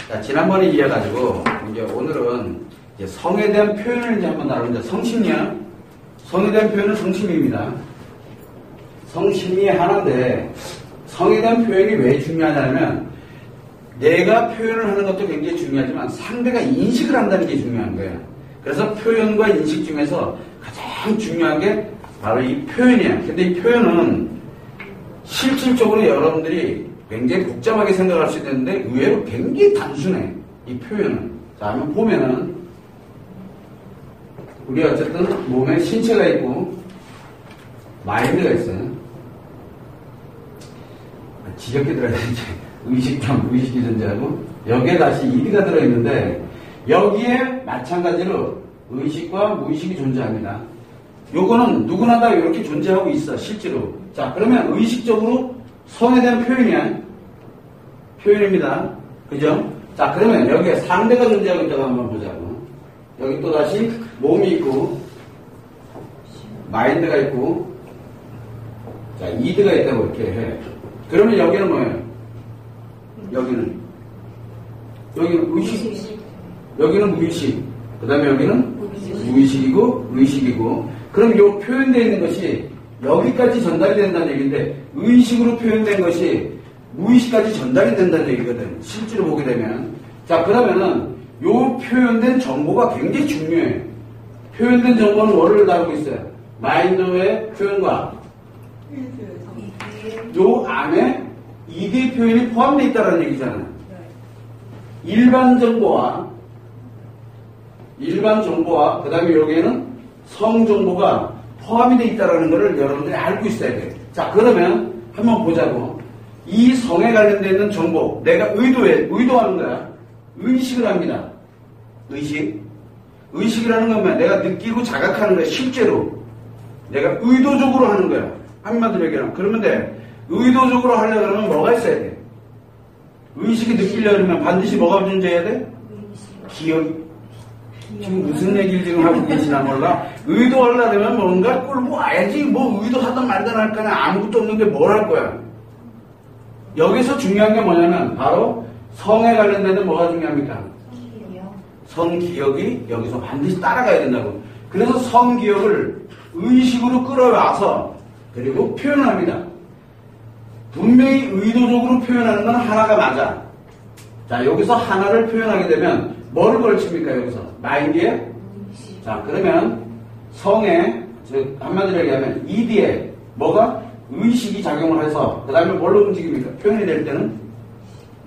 자, 지난번에 이어가지고, 이제 오늘은 이제 성에 대한 표현을 이제 한번 나누는데, 성심리야. 성에 대한 표현은 성심리입니다. 성심리의 하나인데, 성에 대한 표현이 왜 중요하냐면, 내가 표현을 하는 것도 굉장히 중요하지만, 상대가 인식을 한다는 게 중요한 거예요. 그래서 표현과 인식 중에서 가장 중요한 게 바로 이 표현이에요. 근데 이 표현은 실질적으로 여러분들이 굉장히 복잡하게 생각할 수 있는데 의외로 굉장히 단순해. 이 표현은. 자, 한번 보면은 우리 어쨌든 몸에 신체가 있고 마인드가 있어요. 지적게 들어야지. 의식이 존재하고 여기에 다시 이드가 들어있는데 여기에 마찬가지로 의식과 무의식이 존재합니다. 요거는 누구나 다 이렇게 존재하고 있어, 실제로. 자, 그러면 의식적으로 성에 대한 표현입니다. 그죠? 자, 그러면 여기에 상대가 존재하고 있다고 한번 보자고. 여기 또 다시 몸이 있고, 마인드가 있고, 자, 이드가 있다고 이렇게 해. 그러면 여기는 뭐예요? 여기는 의식. 여기는 무의식. 그 다음에 여기는 무의식이고, 의식이고. 그럼 요 표현되어 있는 것이 여기까지 전달이 된다는 얘기인데, 의식으로 표현된 것이 무의식까지 전달이 된다는 얘기거든. 실제로 보게 되면. 자, 그러면은 요 표현된 정보가 굉장히 중요해. 표현된 정보는 뭐를 다루고 있어요? 마인드의 표현과 요 안에 이드의 표현이 포함되어 있다는 얘기잖아요. 일반 정보와 그 다음에 여기에는 성 정보가 포함이 되어 있다는 것을 여러분들이 알고 있어야 돼요. 자, 그러면 한번 보자고. 이 성에 관련되어 있는 정보, 내가 의도하는 거야. 의식을 합니다. 의식이라는 건 뭐야? 내가 느끼고 자각하는 거야, 실제로. 내가 의도적으로 하는 거야. 한마디로 얘기하면. 그러면 의도적으로 하려면 뭐가 있어야 돼? 의식이 느끼려면 반드시 뭐가 존재해야 돼? 기억이. 지금 무슨 얘기를 지금 하고 계시나 몰라. 의도하려면 뭔가 끌고 와야지. 뭐 의도하든 말든 할 거는 아무것도 없는데 뭘 할 거야. 여기서 중요한 게 뭐냐면 바로 성에 관련된 뭐가 중요합니까? 성기억이 여기서 반드시 따라가야 된다고. 그래서 성기억을 의식으로 끌어와서 그리고 표현을 합니다. 분명히 의도적으로 표현하는 건 하나가 맞아. 자, 여기서 하나를 표현하게 되면 뭐를 걸칩니까? 여기서 마인드에. 자, 그러면 성에, 즉 한마디로 얘기하면 이드에 뭐가 의식이 작용을 해서 그 다음에 뭘로 움직입니까? 표현이 될 때는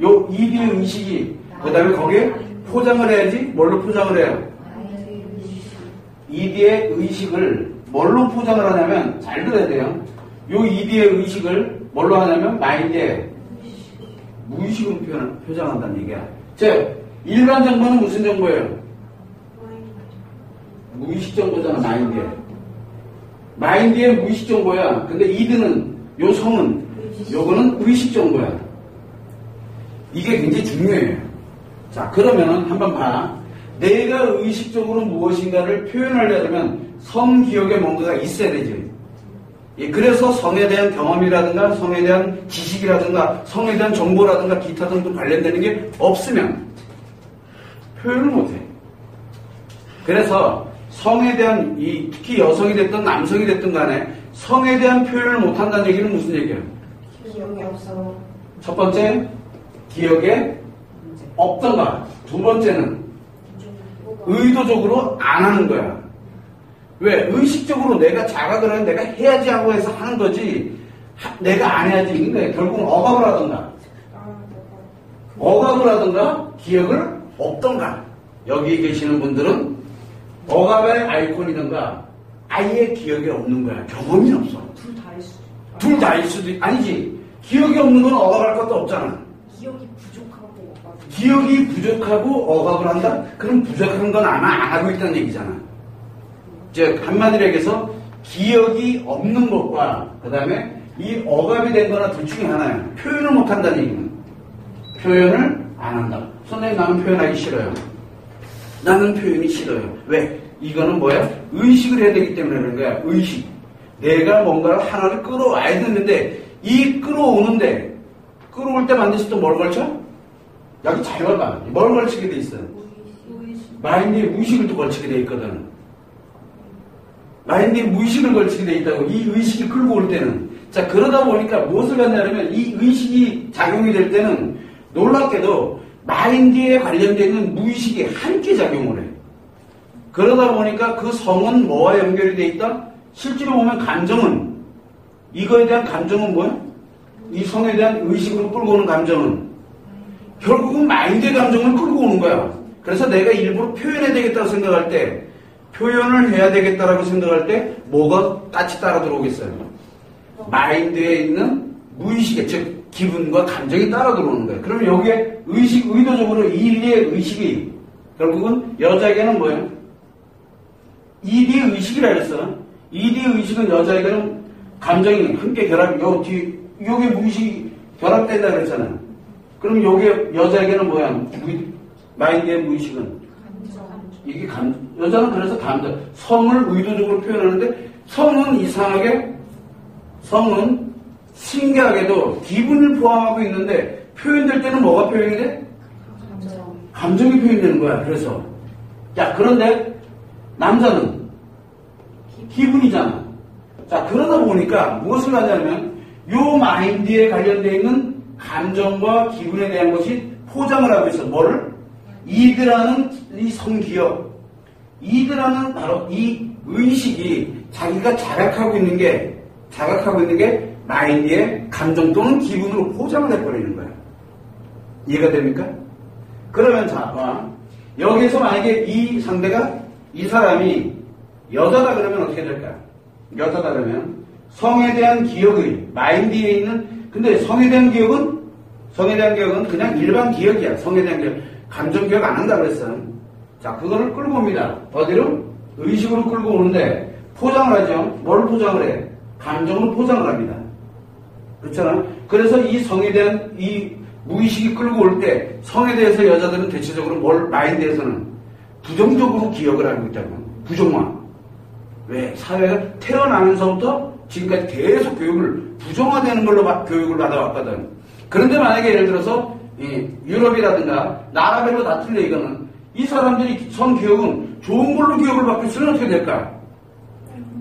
요 이드의 의식이 그 다음에 거기에 포장을 해야지. 뭘로 포장을 해요? 이드의 의식을 뭘로 포장을 하냐면, 잘 들어야 돼요. 요 이드의 의식을 뭘로 하냐면 마인드에 무의식으로 표장한다는 얘기야. 즉 일반 정보는 무슨 정보예요? 무의식 정보잖아. 마인드에 무의식 정보야. 근데 이드는, 요 성은 요거는 의식 정보야. 이게 굉장히 중요해요. 자, 그러면은 한번 봐. 내가 의식적으로 무엇인가를 표현하려면 성기억에 뭔가가 있어야 되지. 그래서 성에 대한 경험이라든가 성에 대한 지식이라든가 성에 대한 정보라든가 기타 등도 관련되는 게 없으면 표현을 못해. 그래서 성에 대한 특히 여성이 됐든 남성이 됐든 간에 성에 대한 표현을 못한다는 얘기는 무슨 얘기예요? 기억이 없어. 첫 번째, 기억에 없던가. 두 번째는 의도적으로 안 하는 거야. 왜? 의식적으로 내가 자각을 하면 내가 해야지 하고 해서 하는 거지 내가 안 해야지. 그러니까 결국은 억압을 하던가 기억을 없던가. 여기 계시는 분들은 억압의 아이콘이던가 아예 기억이 없는 거야. 경험이 없어. 둘 다일 수도 아니지. 기억이 없는 건 억압할 것도 없잖아. 기억이 부족하고 억압을 한다? 그럼 부족한 건 아마 안 하고 있다는 얘기잖아. 즉 한마디로 얘기해서 기억이 없는 것과 그 다음에 이 억압이 된 거나 둘 중에 하나야. 표현을 못한다는 얘기는 표현을 안 한다. 선생님, 나는 표현하기 싫어요. 나는 표현이 싫어요. 왜? 이거는 뭐야? 의식을 해야 되기 때문에 그런 거야. 의식. 내가 뭔가를 하나를 끌어와야 되는데 이 끌어오는데 끌어올 때 반드시 또 뭘 걸쳐? 여기 잘 봐봐. 뭘 걸치게 돼 있어? 마인드에 무의식을 또 걸치게 돼 있거든. 마인드에 무의식을 걸치게 돼 있다고. 이 의식이 끌고 올 때는. 자, 그러다 보니까 무엇을 갖냐면 이 의식이 작용이 될 때는 놀랍게도 마인드에 관련되어 있는 무의식이 함께 작용을 해. 그러다 보니까 그 성은 뭐와 연결이 돼 있다? 실제로 보면 감정은, 이거에 대한 감정은 뭐야? 이 성에 대한 의식으로 끌고 오는 감정은 결국은 마인드의 감정을 끌고 오는 거야. 그래서 내가 일부러 표현해야 되겠다고 생각할 때, 표현을 해야 되겠다라고 생각할 때 뭐가 같이 따라 들어오겠어요? 마인드에 있는 무의식의, 즉 기분과 감정이 따라 들어오는 거예요. 그러면 여기에 의도적으로 이리의 의식이 결국은 여자에게는 뭐예요? 이리의 의식이라 그랬어. 이리의 의식은 여자에게는 감정이 함께 결합이, 여기 무의식이 결합된다 그랬잖아. 그럼 여기 여자에게는 뭐야? 마인드의 무의식은? 이게 여자는 그래서 감정, 성을 의도적으로 표현하는데, 성은 신기하게도 기분을 포함하고 있는데, 표현될 때는 뭐가 표현이 돼? 감정이 표현되는 거야, 그래서. 자, 그런데, 남자는 기분이잖아. 자, 그러다 보니까 무엇을 하냐면, 요 마인드에 관련되어 있는 감정과 기분에 대한 것이 포장을 하고 있어. 뭐를? 이드라는 이 성기억, 이드라는 바로 이 의식이 자기가 자각하고 있는 게 마인드의 감정 또는 기분으로 포장을 해버리는 거야. 이해가 됩니까? 그러면 자, 봐. 여기서 만약에 이 상대가, 이 사람이 여자다 그러면 어떻게 될까? 여자다 그러면 성에 대한 기억이 마인드에 있는, 근데 성에 대한 기억은 그냥 일반 기억이야. 성에 대한 기억. 감정 기억 안 한다 그랬어. 자, 그거를 끌고 옵니다. 어디로? 의식으로 끌고 오는데 포장을 하죠. 뭘 포장을 해? 감정으로 포장을 합니다. 그렇잖아. 그래서 이 성에 대한 이 무의식이 끌고 올 때 성에 대해서 여자들은 대체적으로 마인드에서는 부정적으로 기억을 하고 있다고. 부정화. 왜? 사회가 태어나면서부터 지금까지 계속 교육을 부정화되는 걸로 교육을 받아왔거든. 그런데 만약에 예를 들어서 유럽이라든가 나라별로 다 틀려. 이거는 이 사람들이 성 기억은 좋은 걸로 기억을 받고 있으면 어떻게 될까?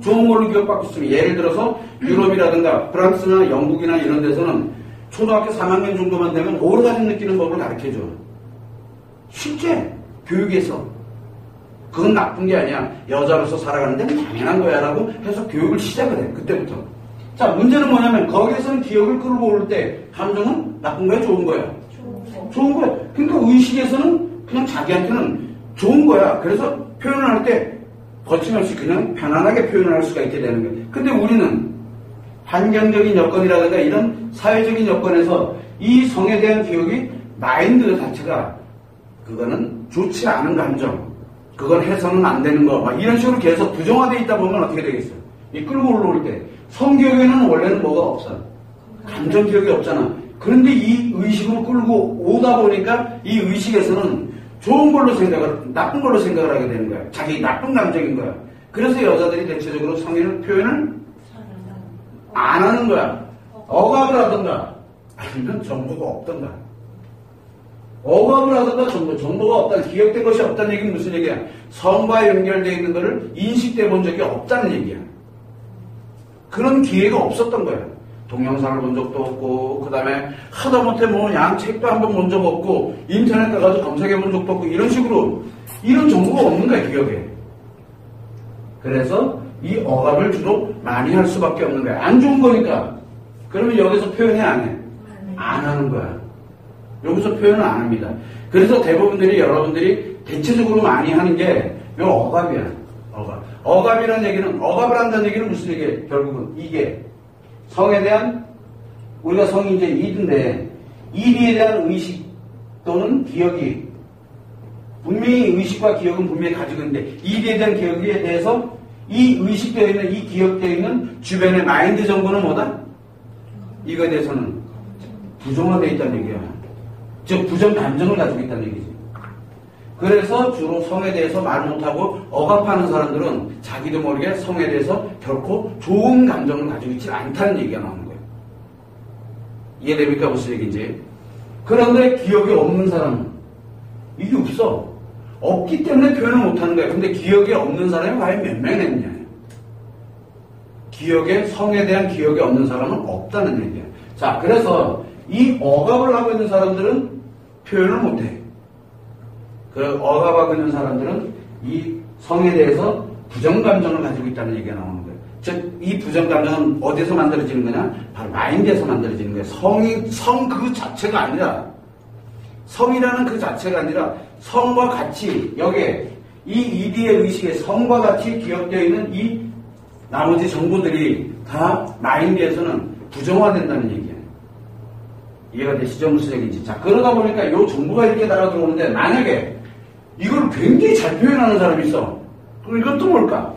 좋은 걸로 기억받고 있으면, 예를 들어서 유럽이라든가 프랑스나 영국이나 이런 데서는 초등학교 3학년 정도만 되면 오르가즘 느끼는 법을 가르쳐줘. 실제 교육에서. 그건 나쁜 게 아니야. 여자로서 살아가는 데는 당연한 거야 라고 해서 교육을 시작을 해. 그때부터. 자, 문제는 뭐냐면 거기에서는 기억을 끌고 올 때 감정은 나쁜 거야, 좋은 거야? 좋은 거야. 그러니까 의식에서는 그냥 자기한테는 좋은 거야. 그래서 표현을 할 때 거침없이 그냥 편안하게 표현을 할 수가 있게 되는 거야. 근데 우리는 환경적인 여건이라든가 이런 사회적인 여건에서 이 성에 대한 기억이 마인드 자체가 그거는 좋지 않은 감정, 그건 해서는 안 되는 거, 막 이런 식으로 계속 부정화되어 있다 보면 어떻게 되겠어요? 이 끌고 올라올 때 성기억에는 원래는 뭐가 없어? 감정 기억이 없잖아. 그런데 이 의식으로 끌고 오다 보니까 이 의식에서는 좋은 걸로 나쁜 걸로 생각을 하게 되는 거야. 자기 나쁜 감정인 거야. 그래서 여자들이 대체적으로 성의 표현을 안 하는 거야. 억압을 하던가, 아니면 정보가 없던가. 억압을 하던가 정보가 없다. 기억된 것이 없다는 얘기는 무슨 얘기야? 성과 연결되어 있는 것을 인식돼 본 적이 없다는 얘기야. 그런 기회가 없었던 거야. 동영상을 본 적도 없고, 그 다음에 하다못해 책도 한번 본 적 없고, 인터넷 가가지고 검색해 본 적도 없고, 이런 식으로, 이런 정보가 없는 거야, 기억에. 그래서 이 억압을 주로 많이 할 수밖에 없는 거야. 안 좋은 거니까. 그러면 여기서 표현해, 안 해? 안 하는 거야. 여기서 표현을 안 합니다. 그래서 여러분들이 대체적으로 많이 하는 게, 이 억압이야. 억압이라는 얘기는, 억압을 한다는 얘기는 무슨 얘기예요? 결국은 이게, 성에 대한, 우리가 성이 이제 이드인데, 이리에 대한 의식 또는 기억이, 분명히 의식과 기억은 분명히 가지고 있는데, 이리에 대한 기억에 대해서 이 의식되어 있는, 이 기억되어 있는 주변의 마인드 정보는 뭐다? 이거에 대해서는 부정화되어 있다는 얘기야. 즉, 부정 감정을 가지고 있다는 얘기지. 그래서 주로 성에 대해서 말 못하고 억압하는 사람들은 자기도 모르게 성에 대해서 결코 좋은 감정을 가지고 있지 않다는 얘기가 나오는 거예요. 이해됩니까? 무슨 얘기인지. 그런데 기억이 없는 사람은 이게 없어. 없기 때문에 표현을 못하는 거야. 근데 기억이 없는 사람이 과연 몇 명이나 있냐. 성에 대한 기억이 없는 사람은 없다는 얘기야. 자, 그래서 이 억압을 하고 있는 사람들은 표현을 못해. 그 억압하고 있는 사람들은 이 성에 대해서 부정감정을 가지고 있다는 얘기가 나오는 거예요. 즉, 이 부정감정은 어디서 만들어지는 거냐? 바로 마인드에서 만들어지는 거예요. 성 그 자체가 아니라, 성이라는 그 자체가 아니라, 성과 같이, 여기에, 이 이디의 의식에 성과 같이 기억되어 있는 이 나머지 정보들이 다 마인드에서는 부정화된다는 얘기예요. 이해가 되시죠? 무슨 얘기인지. 자, 그러다 보니까 이 정보가 이렇게 달아 들어오는데, 만약에 이걸 굉장히 잘 표현하는 사람이 있어. 그럼 이것도 뭘까?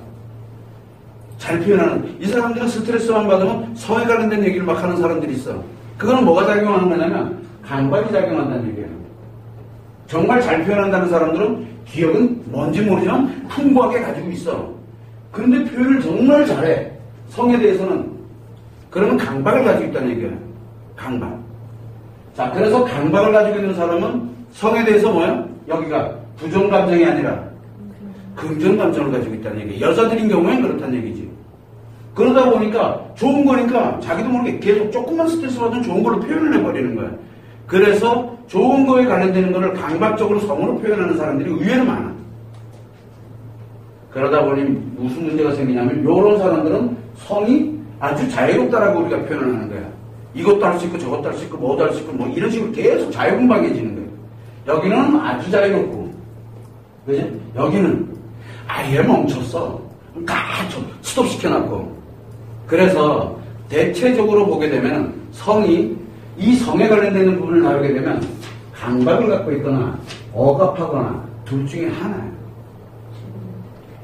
잘 표현하는, 이 사람들은 스트레스만 받으면 성에 관련된 얘기를 막 하는 사람들이 있어. 그거는 뭐가 작용하는 거냐면, 강박이 작용한다는 얘기예요. 정말 잘 표현한다는 사람들은 기억은 뭔지 모르지만 풍부하게 가지고 있어. 그런데 표현을 정말 잘해. 성에 대해서는. 그러면 강박을 가지고 있다는 얘기예요. 강박. 자, 그래서 강박을 가지고 있는 사람은 성에 대해서 뭐야? 여기가 부정감정이 아니라 긍정감정을 가지고 있다는 얘기예요. 여자들인 경우엔 그렇다는 얘기지. 그러다 보니까 좋은 거니까 자기도 모르게 계속 조금만 스트레스 받으면 좋은 걸로 표현을 해버리는 거야. 그래서 좋은 거에 관련되는 거를 강박적으로 성으로 표현하는 사람들이 의외로 많아. 그러다 보니 무슨 문제가 생기냐면 이런 사람들은 성이 아주 자유롭다라고 우리가 표현을 하는 거야. 이것도 할 수 있고 저것도 할 수 있고 뭐도 할 수 있고 뭐 이런 식으로 계속 자유분방해지는 거예요. 여기는 아주 자유롭고, 그지? 여기는 아예 멈췄어. 다 스톱 시켜놨고. 그래서 대체적으로 보게 되면 이 성에 관련되는 부분을 다루게 되면 강박을 갖고 있거나 억압하거나 둘 중에 하나예요.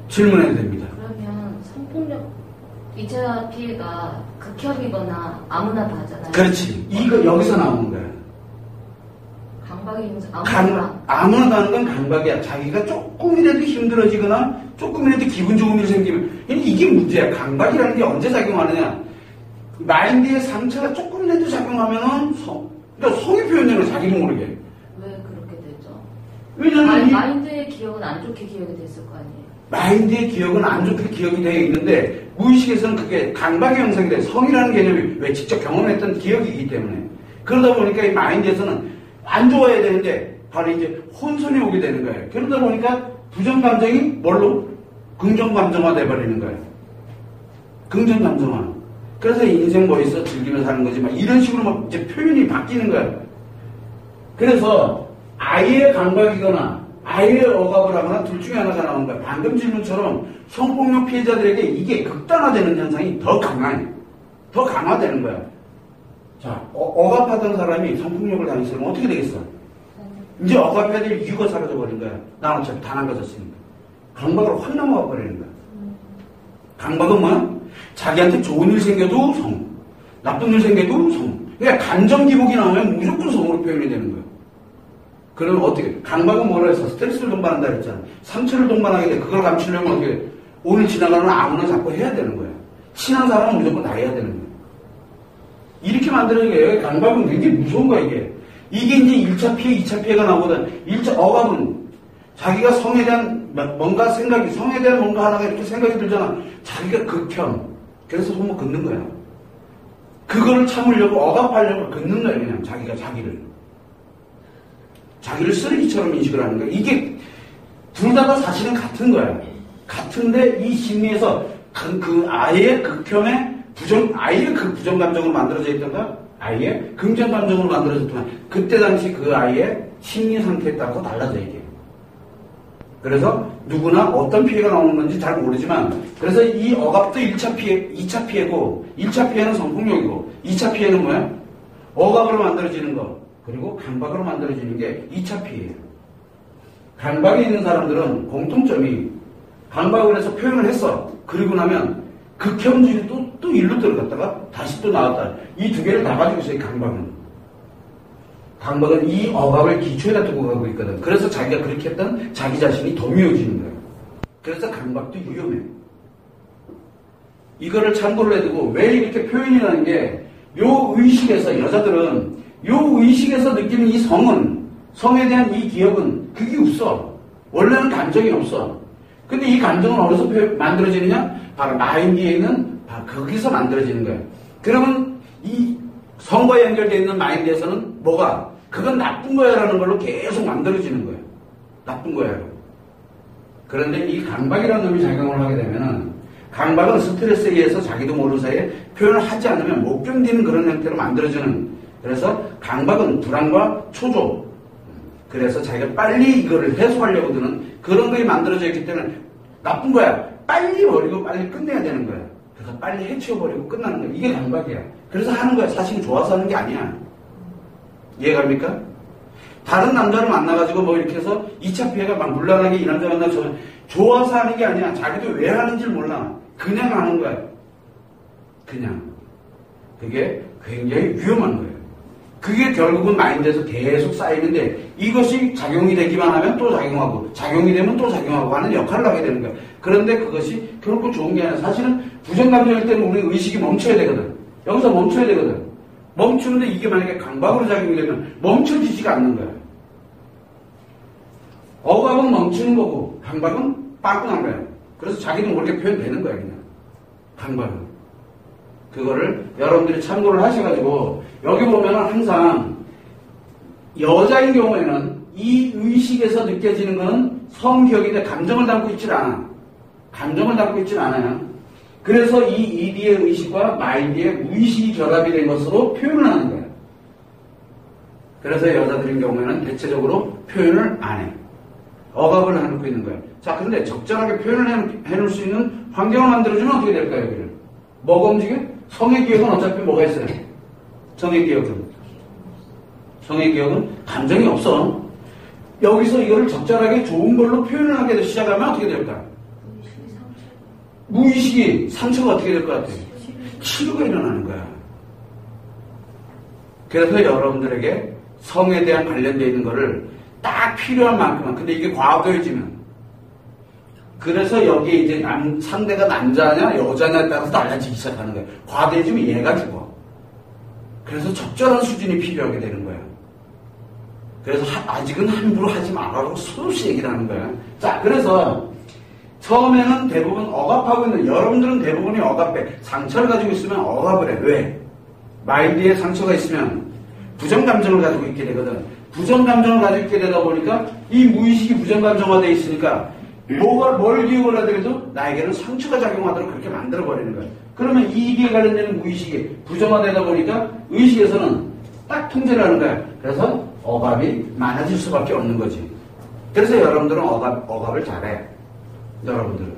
질문해도 됩니다. 그러면 성폭력 2차 피해가 극혐이거나 아무나 다 하잖아요. 그렇지. 이거 여기서 나오는 거야. 강박이 아무나 아무나 하는 건 강박이야. 자기가 조금이라도 힘들어지거나 조금이라도 기분 좋은 일이 생기면 이게 문제야. 강박이라는 게 언제 작용하느냐. 마인드의 상처가 조금이라도 작용하면은 그러니까 성의 표현되는 거 자기도 모르게. 왜 그렇게 되죠? 왜냐면 마인드의 기억은 안 좋게 기억이 됐을 거 아니에요. 마인드의 기억은 안 좋게 기억이 되어 있는데 무의식에서는 그게 강박의 형성이 돼. 성이라는 개념이 왜 직접 경험했던 기억이기 때문에. 그러다 보니까 이 마인드에서는 안 좋아야 되는데 바로 이제 혼선이 오게 되는 거예요. 그러다 보니까 부정감정이 뭘로? 긍정감정화 돼버리는 거예요. 긍정감정화. 그래서 인생 뭐 있어 즐기며 사는 거지 막 이런 식으로 막 이제 표현이 바뀌는 거예요. 그래서 아예 강박이거나 아예 억압을 하거나 둘 중에 하나가 나오는 거예요. 방금 질문처럼 성폭력 피해자들에게 이게 극단화되는 현상이 더 강화되는 거예요. 자, 억압하던 사람이 성폭력을 당했으면 어떻게 되겠어? 이제 억압해야 될 이유가 사라져버린 거야. 난 어차피 다 나가졌으니까. 강박으로 확 넘어가 버리는 거야. 강박은 뭐야? 자기한테 좋은 일 생겨도 성, 나쁜 일 생겨도 성. 그러니까 감정 기복이 나오면 무조건 성으로 표현이 되는 거야. 그러면 어떻게? 강박은 뭐라 해서 스트레스를 동반한다 그랬잖아. 상처를 동반하게 돼. 그걸 감추려면 어떻게? 오늘 지나가는 아무나 자꾸 해야 되는 거야. 친한 사람은 무조건 다 해야 되는 거야. 이렇게 만드는 게 강박은 굉장히 무서운 거야, 이게. 이게 이제 1차 피해, 2차 피해가 나오거든. 1차 억압은 자기가 성에 대한 뭔가 생각이, 성에 대한 뭔가 하나가 이렇게 생각이 들잖아. 자기가 극혐. 그래서 손목 긋는 거야. 그거를 참으려고, 억압하려고 긋는 거야, 그냥. 자기가 자기를 쓰레기처럼 인식을 하는 거야. 이게 둘 다 사실은 같은 거야. 같은데 이 심리에서 그 아예 극혐의 아예 그 부정감정으로 만들어져 있던가, 아예 긍정감정으로 만들어졌던가, 그때 당시 그 아이의 심리 상태에 따라서 달라져, 이게. 그래서 누구나 어떤 피해가 나오는 건지 잘 모르지만, 그래서 이 억압도 1차 피해, 2차 피해고, 1차 피해는 성폭력이고, 2차 피해는 뭐야? 억압으로 만들어지는 거, 그리고 강박으로 만들어지는 게 2차 피해예요. 강박이 있는 사람들은 공통점이, 강박을 해서 표현을 했어. 그리고 나면 극혐주의 또 일로 들어갔다가 다시 또 나왔다. 이 두 개를 다 가지고 있어요, 강박은. 강박은 이 억압을 기초에다 두고 가고 있거든. 그래서 자기가 그렇게 했던 자기 자신이 더 미워지는 거예요. 그래서 강박도 위험해. 이거를 참고를 해두고 왜 이렇게 표현이라는 게 요 의식에서 여자들은 요 의식에서 느끼는 이 성은, 성에 대한 이 기억은 그게 없어. 원래는 감정이 없어. 근데 이 감정은 어디서 만들어지느냐? 바로 마인드에 있는, 바로 거기서 만들어지는 거야. 그러면 이 성과 연결되어 있는 마인드에서는 뭐가? 그건 나쁜 거야라는 걸로 계속 만들어지는 거야. 나쁜 거야. 그런데 이 강박이라는 놈이 작용을 하게 되면은, 강박은 스트레스에 의해서 자기도 모르는 사이에 표현을 하지 않으면 못 견디는 그런 형태로 만들어지는, 그래서 강박은 불안과 초조, 그래서 자기가 빨리 이거를 해소하려고 드는 그런 거에 만들어져 있기 때문에 나쁜 거야. 빨리 버리고 빨리 끝내야 되는 거야. 그래서 빨리 해치워버리고 끝나는 거야. 이게 강박이야. 그래서 하는 거야. 사실 좋아서 하는 게 아니야. 이해갑니까? 다른 남자를 만나가지고 뭐 이렇게 해서 2차 피해가 막 물란하게 이 남자 만나 좋아서 하는 게 아니야. 자기도 왜 하는지 몰라. 그냥 하는 거야. 그냥. 그게 굉장히 위험한 거예요. 그게 결국은 마인드에서 계속 쌓이는데 이것이 작용이 되기만 하면 또 작용하고 작용이 되면 또 작용하고 하는 역할을 하게 되는 거야. 그런데 그것이 결코 좋은 게 아니라 사실은 부정감정일 때는 우리 의식이 멈춰야 되거든. 여기서 멈춰야 되거든. 멈추는데 이게 만약에 강박으로 작용이 되면 멈춰지지가 않는 거야. 억압은 멈추는 거고 강박은 빠꾸난 거야. 그래서 자기도 모르게 표현되는 거야. 그냥 강박은. 그거를 여러분들이 참고를 하셔가지고 여기 보면은 항상 여자인 경우에는 이 의식에서 느껴지는 것은 성기억인데 감정을 담고 있질 않아. 감정을 담고 있질 않아요. 그래서 이 ED의 의식과 마인드의 무의식이 결합이 된 것으로 표현을 하는 거예요. 그래서 여자들인 경우에는 대체적으로 표현을 안 해. 억압을 해놓고 있는 거예요. 자, 근데 적절하게 표현을 해놓을 수 있는 환경을 만들어주면 어떻게 될까요, 여기를? 뭐가 움직여? 성의 기억은 어차피 뭐가 있어요? 성의 기억은 감정이 없어. 여기서 이거를 적절하게 좋은 걸로 표현을 하게 시작하면 어떻게 될까? 무의식이 상처가 어떻게 될 것 같아요? 치료가 일어나는 거야. 그래서 여러분들에게 성에 대한 관련되어 있는 거를 딱 필요한 만큼만, 근데 이게 과도해지면, 그래서 여기에 이제 상대가 남자냐 여자냐에 따라서 달라지기 시작하는 거예요. 과도해지면 얘가 죽어. 그래서 적절한 수준이 필요하게 되는 거예요. 그래서 아직은 함부로 하지 말라고 수없이 얘기를 하는 거예요. 자, 그래서 처음에는 대부분 억압하고 있는, 여러분들은 대부분이 억압해. 상처를 가지고 있으면 억압을 해. 왜? 마인드에 상처가 있으면 부정감정을 가지고 있게 되거든. 부정감정을 가지고 있게 되다 보니까 이 무의식이 부정감정화되어 있으니까 뭘 기억을 하더라도 나에게는 상처가 작용하도록 그렇게 만들어버리는 거야. 그러면 이기에 관련되는 무의식이 부정화되다 보니까 의식에서는 딱 통제를 하는 거야. 그래서 억압이 많아질 수밖에 없는 거지. 그래서 여러분들은 억압을 잘해. 여러분들은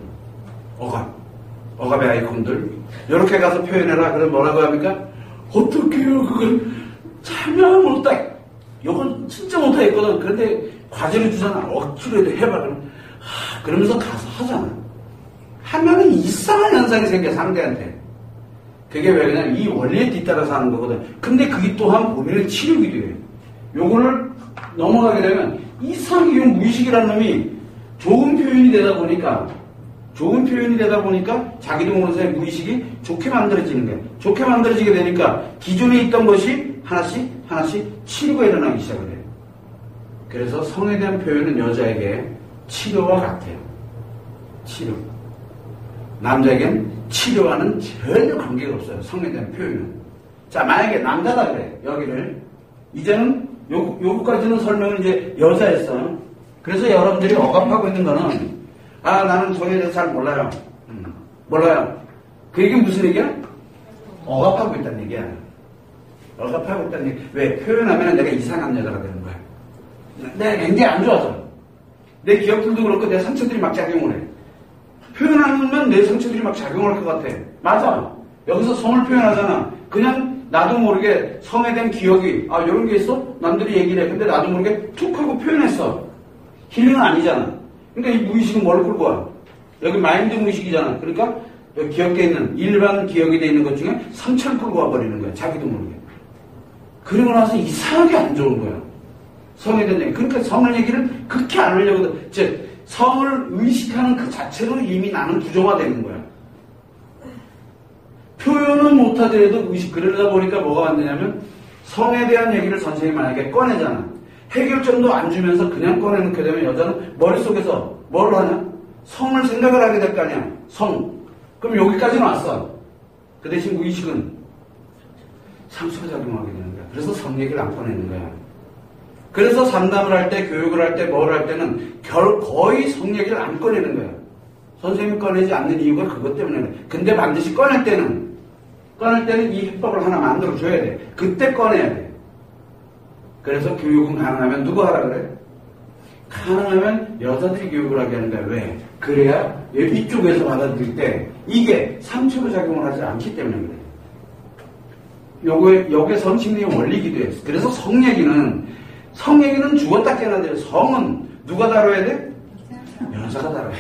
억압의 아이콘들 이렇게 가서 표현해라. 그럼 뭐라고 합니까? 어떡해요 그걸 참여 못해. 이건 진짜 못하겠거든. 그런데 과제를 주잖아. 억지로 해도 해봐. 그러면서 가서 하잖아. 하면은 이상한 현상이 생겨, 상대한테. 그게 왜 그냥 이 원리에 뒤따라서 하는 거거든. 근데 그게 또한 본인의 치료기도 해. 요거를 넘어가게 되면 이상하게 이 무의식이라는 놈이 좋은 표현이 되다 보니까 자기도 모르는 사이에 무의식이 좋게 만들어지는 거야. 좋게 만들어지게 되니까 기존에 있던 것이 하나씩 치료가 일어나기 시작을 해요. 그래서 성에 대한 표현은 여자에게 치료와 같아요. 치료. 남자에겐 치료와는 전혀 관계가 없어요. 성에 대한 표현은. 자, 만약에 남자다 그래. 여기를. 이제는 요거까지는 설명은 이제 여자였어. 그래서 여러분들이 억압하고 있는 거는 나는 성에 대해서 잘 몰라요. 몰라요. 그 얘기는 무슨 얘기야? 억압하고 있다는 얘기야. 억압하고 있다는 얘기. 왜? 표현하면 내가 이상한 여자가 되는 거야. 내가 굉장히 안 좋아져. 내 기억들도 그렇고 내 상처들이 막 작용을 해. 표현하면 내 상처들이 막 작용할 것 같아. 맞아. 여기서 성을 표현하잖아. 그냥 나도 모르게 성에 대한 기억이 이런 게 있어? 남들이 얘기를 해. 근데 나도 모르게 툭 하고 표현했어. 힐링은 아니잖아. 그러니까 이 무의식은 뭘 끌고 와? 여기 마인드 무의식이잖아. 그러니까 여기 기억돼 있는 일반 기억이 돼 있는 것 중에 상처를 끌고 와버리는 거야. 자기도 모르게. 그러고 나서 이상하게 안 좋은 거야. 성에 대한 얘기. 그러니까 성을 얘기를 그렇게 안 하려고. 즉 성을 의식하는 그 자체로 이미 나는 부정화되는 거야. 표현은 못하더라도 의식. 그러다 보니까 뭐가 만드냐면 성에 대한 얘기를 선생님이 만약에 꺼내잖아. 해결점도 안 주면서 그냥 꺼내놓게 되면 여자는 머릿속에서 뭘 하냐? 성을 생각을 하게 될 거 아니야. 성. 그럼 여기까지는 왔어. 그 대신 무의식은 상처가 작용하게 되는 거야. 그래서 성 얘기를 안 꺼내는 거야. 그래서 상담을 할 때, 교육을 할 때, 뭘 할 때는 거의 성 얘기를 안 꺼내는 거야. 선생님이 꺼내지 않는 이유가 그것 때문에 그래. 근데 반드시 꺼낼 때는 이 해법을 하나 만들어줘야 돼. 그때 꺼내야 돼. 그래서 교육은 가능하면 누구 하라 그래? 가능하면 여자들이 교육을 하게 하는 거야. 왜? 그래야 이쪽에서 받아들일 때 이게 상처로 작용을 하지 않기 때문에 그래. 요게 성심리의 원리기도 해. 그래서 성 얘기는 죽었다 깨어나야 돼. 성은 누가 다뤄야 돼? 여자가 다뤄야 돼.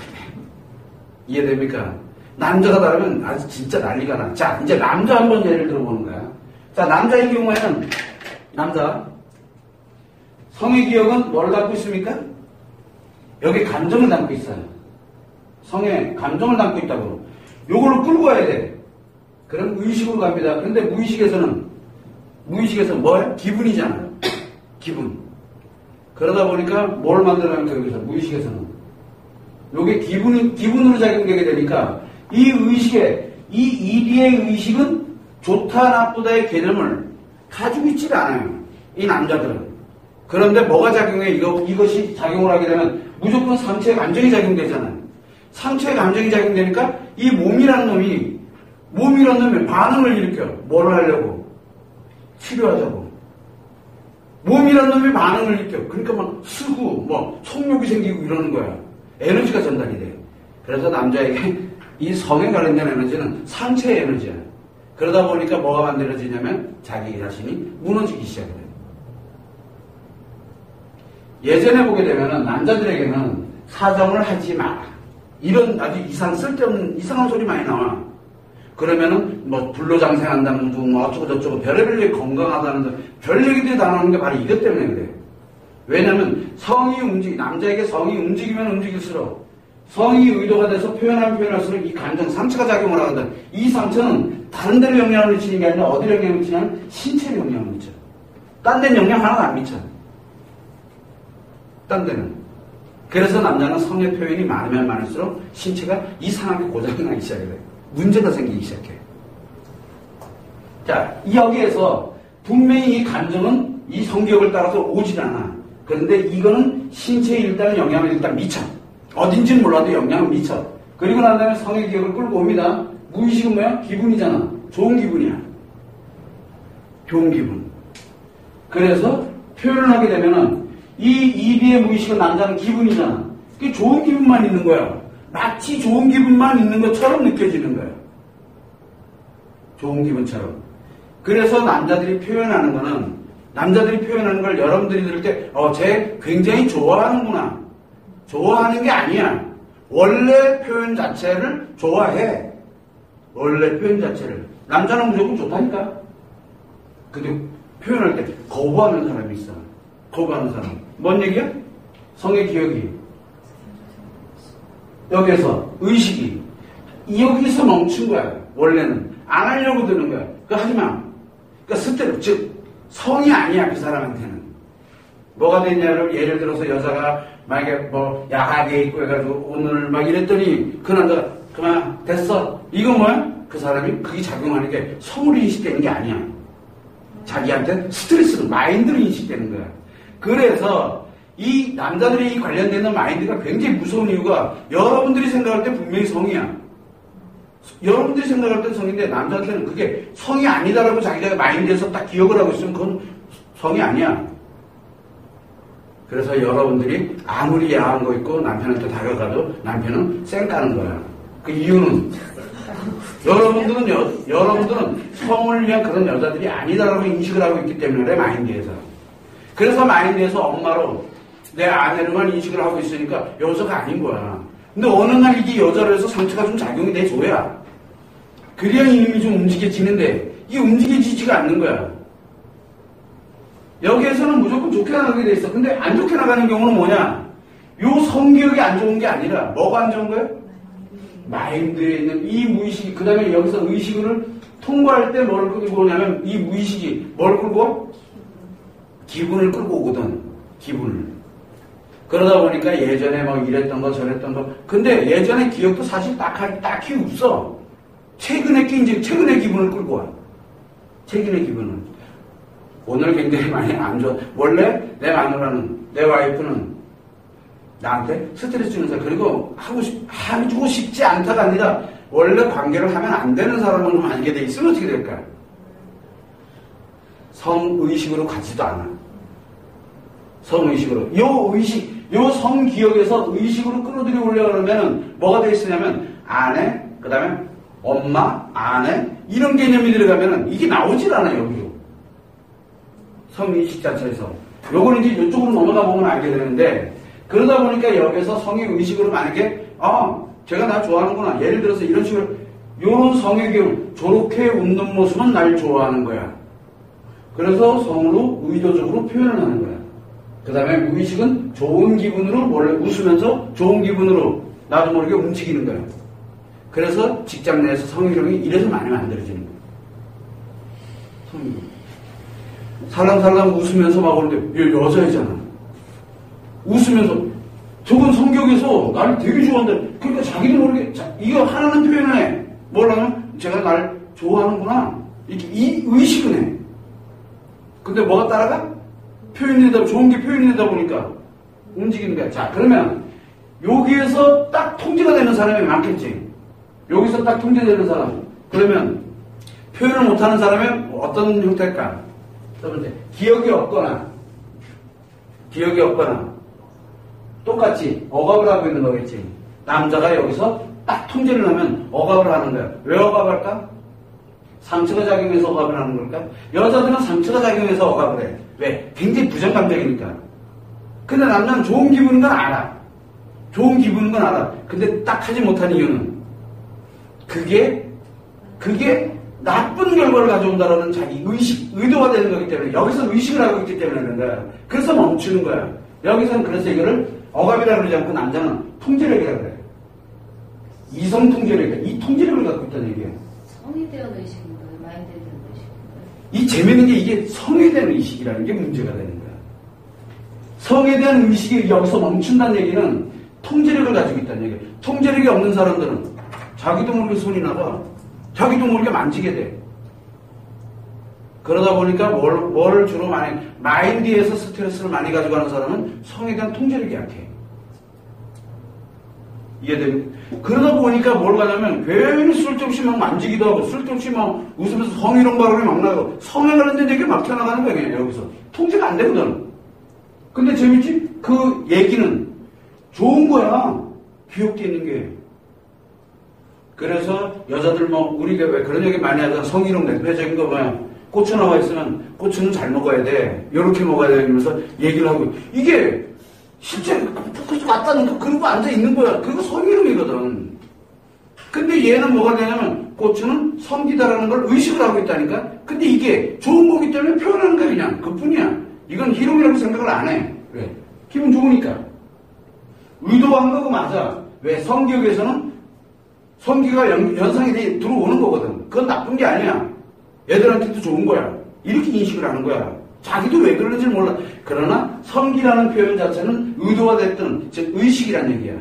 이해됩니까? 남자가 다루면 아주 진짜 난리가 나. 자, 이제 남자 한번 예를 들어보는 거야. 자, 남자의 경우에는 남자 성의 기억은 뭘 담고 있습니까? 여기 감정을 담고 있어요. 성에 감정을 담고 있다고. 요걸로 끌고 와야 돼. 그럼 의식으로 갑니다. 근데 무의식에서는 뭐야? 기분이잖아요. 기분. 그러다 보니까 뭘 만들어가면 여기서 무의식에서는 요게 기분으로 작용되게 되니까 이 의식의 이 이리의 의식은 좋다 나쁘다의 개념을 가지고 있지가 않아요. 이 남자들은. 그런데 뭐가 작용해? 이것이 작용을 하게 되면 무조건 상처의 감정이 작용되잖아요. 상처의 감정이 작용되니까 이 몸이라는 놈이 반응을 일으켜. 뭘 하려고? 치료하자고. 몸이라는 놈이 반응을 일으켜. 그러니까 막 쓰고 속욕이 생기고 이러는 거야. 에너지가 전달이 돼. 그래서 남자에게 이 성에 관련된 에너지는 상체의 에너지야. 그러다 보니까 뭐가 만들어지냐면 자기 자신이 무너지기 시작해. 예전에 보게 되면은 남자들에게는 사정을 하지 마라. 이런 아주 쓸데없는 이상한 소리 많이 나와. 그러면은 불로장생한다는 둥 어쩌고저쩌고 별의별 얘기 건강하다는 별 얘기들이 다 나오는 게 바로 이것 때문에 그래. 왜냐면 남자에게 성이 움직이면 움직일수록 성이 의도가 돼서 표현할수록 이 감정 상처가 작용을 하거든. 이 상처는 다른 데로 영향을 미치는 게 아니라 어디로 영향을 미치냐면 신체에 영향을 미쳐. 딴 데는 영향 하나도 안 미쳐. 딴 데는. 그래서 남자는 성의 표현이 많으면 많을수록 신체가 이상하게 고장이 나기 시작해. 문제가 생기기 시작해. 자, 여기에서 분명히 이 감정은 이 성격을 따라서 오질 않아. 그런데 이거는 신체에 일단 영향을 미쳐. 어딘지는 몰라도 영향을 미쳐. 그리고 난 다음에 성의 기억을 끌고 옵니다. 무의식은 뭐야? 기분이잖아. 좋은 기분이야. 좋은 기분. 그래서 표현을 하게 되면은 이 이리의 무의식은 남자는 기분이잖아. 그게 좋은 기분만 있는 거야. 마치 좋은 기분만 있는 것처럼 느껴지는 거야. 좋은 기분처럼. 그래서 남자들이 표현하는 걸 여러분들이 들을 때, 쟤 굉장히 좋아하는구나. 좋아하는 게 아니야. 원래 표현 자체를 좋아해. 원래 표현 자체를. 남자는 무조건 좋다니까. 근데 표현할 때 거부하는 사람이 있어. 거부하는 사람. 뭔 얘기야? 성의 기억이. 여기에서 의식이. 여기서 멈춘 거야. 원래는. 안 하려고 드는 거야. 하지 마. 그러니까 스테로, 즉 성이 아니야. 그 사람한테는. 뭐가 됐냐면 예를 들어서 여자가 만약에 야하게 입고 해가지고 오늘 막 이랬더니 그 남자가 그만 됐어. 이거 뭐야? 그 사람이 그게 작용하는 게 성으로 인식되는 게 아니야. 자기한테 스트레스로 마인드로 인식되는 거야. 그래서 이 남자들이 관련되는 마인드가 굉장히 무서운 이유가 여러분들이 생각할 때 분명히 성이야. 여러분들이 생각할 때 성인데 남자한테는 그게 성이 아니다라고 자기가 마인드에서 딱 기억을 하고 있으면 그건 성이 아니야. 그래서 여러분들이 아무리 야한 거 있고 남편한테 다가가도 남편은 쌩 까는 거야. 그 이유는 여러분들은 성을 위한 그런 여자들이 아니다라고 인식을 하고 있기 때문에 그래, 마인드에서. 그래서 마인드에서 엄마로 내 아내로만 인식을 하고 있으니까 여자가 아닌 거야. 근데 어느 날 이게 여자로 해서 상처가 좀 작용이 돼줘야. 그래야 이놈이 좀 움직여지는데 이게 움직여지지가 않는 거야. 여기에서는 무조건 좋게 나가게 돼 있어. 근데 안 좋게 나가는 경우는 뭐냐? 요 성기억이 안 좋은 게 아니라 뭐가 안 좋은 거예요? 마인드에 있는 이 무의식이, 그 다음에 여기서 의식을 통과할 때 뭘 끌고 오냐면 이 무의식이 뭘 끌고? 기분을 끌고 오거든. 기분을. 그러다 보니까 예전에 뭐 이랬던 거 저랬던 거. 근데 예전에 기억도 사실 딱히 없어. 최근에 기분을 끌고 와. 최근의 기분은. 오늘 굉장히 많이 안 좋아. 원래 내 마누라는, 내 와이프는 나한테 스트레스 주는 사람, 그리고 하고 싶지 않다가 아니라 원래 관계를 하면 안 되는 사람을 좀 알게 돼 있으면 어떻게 될까? 성의식으로 가지도 않아. 성의식으로. 요 성기억에서 의식으로 끌어들여 올려가려면 뭐가 돼 있으냐면 아내, 그 다음에 엄마, 아내, 이런 개념이 들어가면 이게 나오질 않아요, 여기로. 성의식 자체에서. 요거는 이제 이쪽으로 넘어가 보면 알게 되는데, 그러다 보니까 여기서 성의 의식으로 만약에, 제가 나 좋아하는구나. 예를 들어서 이런 식으로, 요런 성의 기억, 저렇게 웃는 모습은 날 좋아하는 거야. 그래서 성으로 의도적으로 표현을 하는 거야. 그 다음에 의식은 좋은 기분으로, 원래 웃으면서 좋은 기분으로 나도 모르게 움직이는 거야. 그래서 직장 내에서 성희롱이 이래서 많이 만들어지는 거야. 성희롱. 살랑살랑 웃으면서 막 오는데, 얘 여자애잖아. 웃으면서, 저건 성격에서 나를 되게 좋아한다. 그러니까 자기도 모르게, 이거 하나는 표현을 해. 뭐라면, 제가 날 좋아하는구나. 이렇게 이 의식은 해. 근데 뭐가 따라가? 표현되다, 좋은 게 표현되다 보니까 움직이는 거야. 자, 그러면, 여기에서 딱 통제가 되는 사람이 많겠지. 여기서 딱 통제되는 사람. 그러면, 표현을 못하는 사람은 어떤 형태일까? 첫 번째, 기억이 없거나, 똑같이 억압을 하고 있는 거겠지. 남자가 여기서 딱 통제를 하면 억압을 하는 거야. 왜 억압할까? 상처가 작용해서 억압을 하는 걸까? 여자들은 상처가 작용해서 억압을 해. 왜? 굉장히 부정감정이니까. 근데 남자는 좋은 기분인 건 알아. 좋은 기분인 건 알아. 근데 딱 하지 못한 이유는 그게 나쁜 결과를 가져온다라는 자기 의도가 되는 거기 때문에, 여기서 의식을 하고 있기 때문에 그런 거야. 그래서 멈추는 거야. 여기서는 그래서 이거를 억압이라 그러지 않고 남자는 통제력이라 그래. 이성 통제력, 이 통제력을 갖고 있다는 얘기야. 성이 대한 의식인가요? 마인드에 대한 의식인가요? 이 재밌는 게 이게 성에 대한 의식이라는 게 문제가 되는 거야. 성에 대한 의식이 여기서 멈춘다는 얘기는 통제력을 가지고 있다는 얘기야. 통제력이 없는 사람들은 자기도 모르게 손이 나가. 자기도 모르게 만지게 돼. 그러다 보니까 뭘 주로 마인드에서 스트레스를 많이 가져가는 사람은 성에 대한 통제력이 약해. 이해됩니까? 그러다 보니까 뭘 가냐면 괜히 쓸데없이 막 만지기도 하고 쓸데없이 막 웃으면서 성희롱 발언이 막 나고 성에 관련된 얘기가 막 튀어나가는 거야, 그냥 여기서. 통제가 안 되거든. 근데 재밌지? 그 얘기는 좋은 거야. 귀엽게 있는 게. 그래서 여자들 우리가 왜 그런 얘기 많이 하잖아. 성희롱 대표적인 거 뭐야. 고추 나와 있으면 고추는 잘 먹어야 돼. 요렇게 먹어야 돼. 이러면서 얘기를 하고. 이게 실제 포커스 맞다는 그러고 앉아 있는 거야. 그거 성희롱이거든. 근데 얘는 뭐가 되냐면 고추는 성기다라는 걸 의식을 하고 있다니까. 근데 이게 좋은 거기 때문에 표현하는 거야, 그냥. 그뿐이야. 이건 희롱이라고 생각을 안 해. 왜? 기분 좋으니까. 의도한 거고 맞아. 왜? 성기역에서는 성기가 연상이 들어오는 거거든. 그건 나쁜 게 아니야. 애들한테도 좋은 거야. 이렇게 인식을 하는 거야. 자기도 왜 그러는지 몰라. 그러나 성기라는 표현 자체는 의도가 됐든 즉 의식이란 얘기야.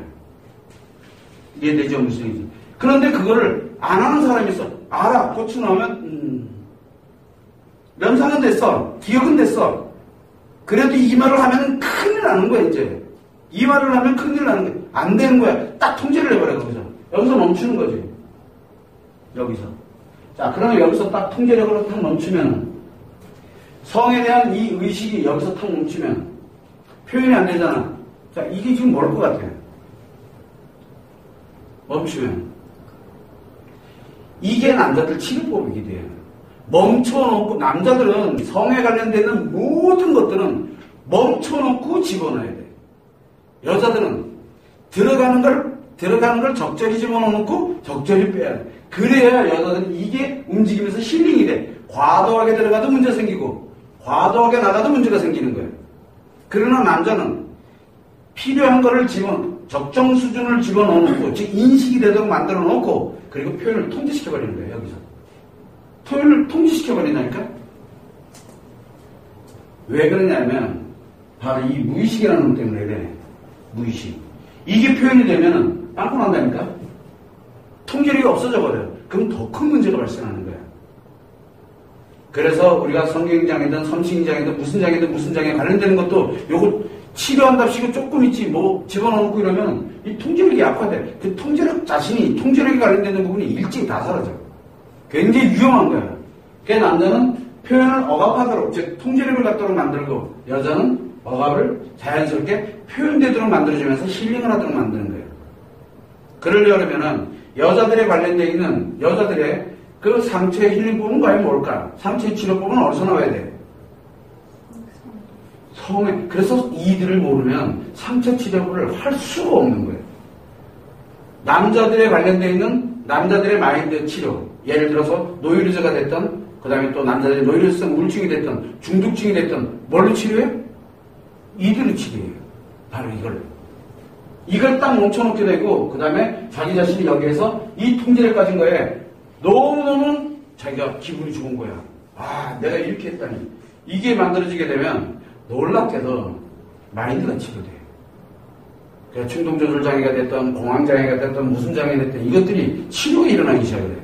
이해되죠? 무슨 얘기지? 그런데 그거를 안 하는 사람이 있어. 알아. 고추 나오면 연상은 됐어. 기억은 됐어. 그래도 이 말을 하면 큰일 나는 거야, 이제. 이 말을 하면 큰일 나는 거야. 안 되는 거야. 딱 통제를 해버려, 거기서. 여기서 멈추는 거지. 여기서. 자, 그러면 여기서 딱 통제력으로 딱 멈추면, 성에 대한 이 의식이 여기서 딱 멈추면, 표현이 안 되잖아. 자, 이게 지금 뭘 것 같아? 멈추면. 이게 남자들 치료법이기도 해요. 멈춰놓고, 남자들은 성에 관련되는 모든 것들은 멈춰놓고 집어넣어야 돼. 여자들은 들어가는 걸 적절히 집어넣고 적절히 빼야 돼. 그래야 여자들은 이게 움직이면서 힐링이 돼. 과도하게 들어가도 문제 생기고 과도하게 나가도 문제가 생기는 거예요. 그러나 남자는 필요한 거를 적정 수준을 집어넣어놓고 즉 인식이 되도록 만들어 놓고 그리고 표현을 통제시켜버리는 거예요. 여기서 표현을 통제시켜버린다니까. 왜 그러냐면 바로 이 무의식이라는 것 때문에 그래. 무의식. 이게 표현이 되면은 빵꾸 난다니까. 통제력이 없어져 버려요. 그럼 더 큰 문제가 발생하는 거야. 그래서 우리가 성경장애든 섬신장애든 무슨 장애 관련되는 것도 요거 치료한답시고 조금 있지 뭐 집어넣고 이러면 이 통제력이 약화돼. 그 통제력 자신이 통제력이 관련되는 부분이 일찍 다 사라져. 굉장히 위험한 거야. 그 남자는 표현을 억압하도록 즉 통제력을 갖도록 만들고 여자는 억압을 자연스럽게 표현되도록 만들어주면서 힐링을 하도록 만드는 거예요. 그러려면은 여자들에 관련되어 있는 여자들의 그 상처의 힐링법은 과연 뭘까? 상처의 치료법은 어디서 나와야 돼? 성에. 그래서 이들을 모르면 상처 치료를 할 수가 없는 거예요. 남자들에 관련되어 있는 남자들의 마인드 치료. 예를 들어서 노이로제가 됐던 그 다음에 또 남자들의 노이로제성 우울증이 됐던 중독증이 됐던 뭘로 치료해? 이들을 치료해요. 바로 이걸 딱 멈춰놓게 되고 그 다음에 자기 자신이 여기에서 이 통제를 가진 거에 너무너무 자기가 기분이 좋은 거야. 아, 내가 이렇게 했다니. 이게 만들어지게 되면 놀랍게도 마인드가 치료돼요. 그러니까 충동조절 장애가 됐던 공황장애가 됐던 무슨 장애가 됐던 이것들이 치료가 일어나기 시작을 해요.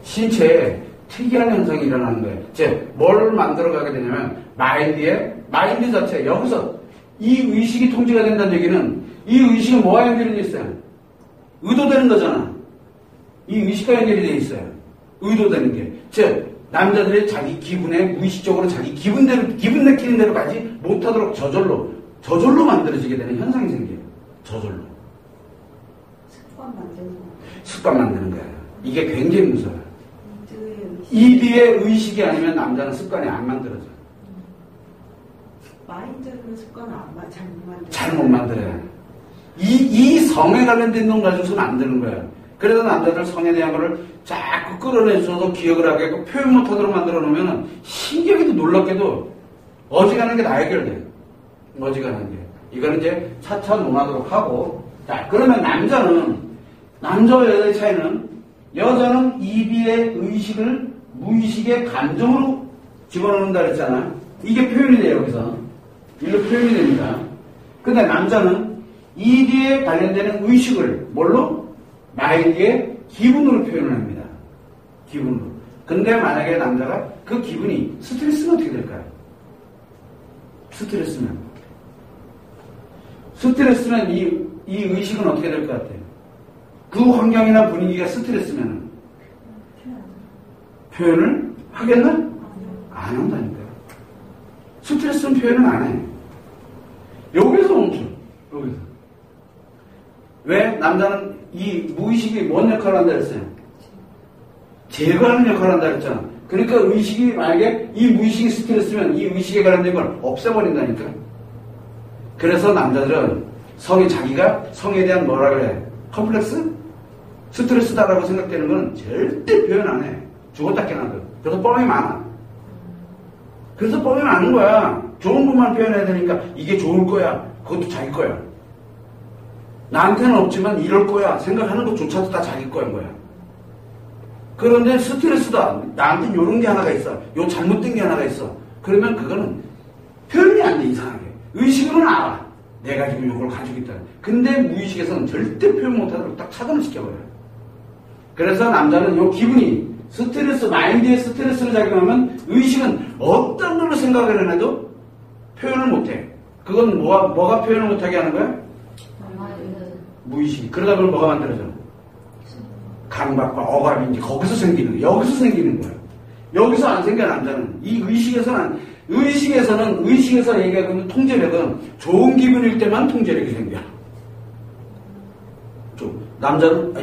신체에 특이한 현상이 일어나는 거예요. 즉, 뭘 만들어가게 되냐면 마인드 자체 여기서 이 의식이 통제가 된다는 얘기는 이 의식은 뭐와 연결이 되어 있어요? 의도되는 거잖아. 이 의식과 연결이 되어 있어요. 의도되는 게. 즉, 남자들의 자기 기분에 무의식적으로 자기 기분 내키는 대로 가지 못하도록 저절로 만들어지게 되는 현상이 생겨요. 저절로. 습관 만드는 거예요. 이게 굉장히 무서워요. 이비의 의식이 아니면 남자는 습관이 안 만들어져. 마인드는 습관을 잘 못 만들어요. 이 성에 관련된 놈 가지고서는 안 되는 거예요. 그래서 남자들 성에 대한 거를 자꾸 끌어내줘서 기억을 하게 하고 표현 못하도록 만들어 놓으면 신기하게도 놀랍게도 어지간한 게 다 해결돼요. 어지간한 게. 이거는 이제 차차 논하도록 하고. 자, 그러면 남자와 여자의 차이는 여자는 이비의 의식을 무의식의 감정으로 집어넣는다 그랬잖아. 이게 표현이 돼요, 여기서. 이걸로 표현이 됩니다. 근데 남자는 이비에 관련되는 의식을 뭘로? 마인드의 기분으로 표현을 합니다. 기분으로. 근데 만약에 남자가 그 기분이 스트레스는 어떻게 될까요? 스트레스면 이 의식은 어떻게 될 것 같아요? 그 환경이나 분위기가 스트레스면 표현을 하겠나? 안 한다니까요. 스트레스는 표현을 안 해요. 여기서 멈춰. 여기서. 왜? 남자는 이 무의식이 뭔 역할을 한다 했어요? 제거하는 역할을 한다 했잖아. 그러니까 의식이 만약에 이 무의식이 스트레스면 이 의식에 관련된 걸 없애버린다니까. 그래서 남자들은 자기가 성에 대한 뭐라 그래? 컴플렉스? 스트레스다라고 생각되는 건 절대 표현 안 해. 죽었다 깨나도. 그래서 뻥이 많아. 그래서 뻥이 많은 거야. 좋은 것만 표현해야 되니까 이게 좋을 거야. 그것도 자기 거야. 나한테는 없지만 이럴 거야. 생각하는 것조차도 다 자기 거인 거야. 그런데 스트레스다. 나한테 요런 게 하나가 있어. 요 잘못된 게 하나가 있어. 그러면 그거는 표현이 안 돼, 이상하게. 의식으로는 알아. 내가 지금 요걸 가지고 있다. 근데 무의식에서는 절대 표현 못하도록 딱 차단을 시켜버려요. 그래서 남자는 요 기분이 마인드의 스트레스를 작용하면 의식은 어떤 걸로 생각을 해도 표현을 못해. 그건 뭐가 표현을 못하게 하는 거야? 무의식. 그러다 보면 뭐가 만들어져? 강박과 억압인지 거기서 생기는 거야. 여기서 생기는 거야. 여기서 안 생겨 남자는. 이 의식에서는 얘기하고 있는 통제력은 좋은 기분일 때만 통제력이 생겨.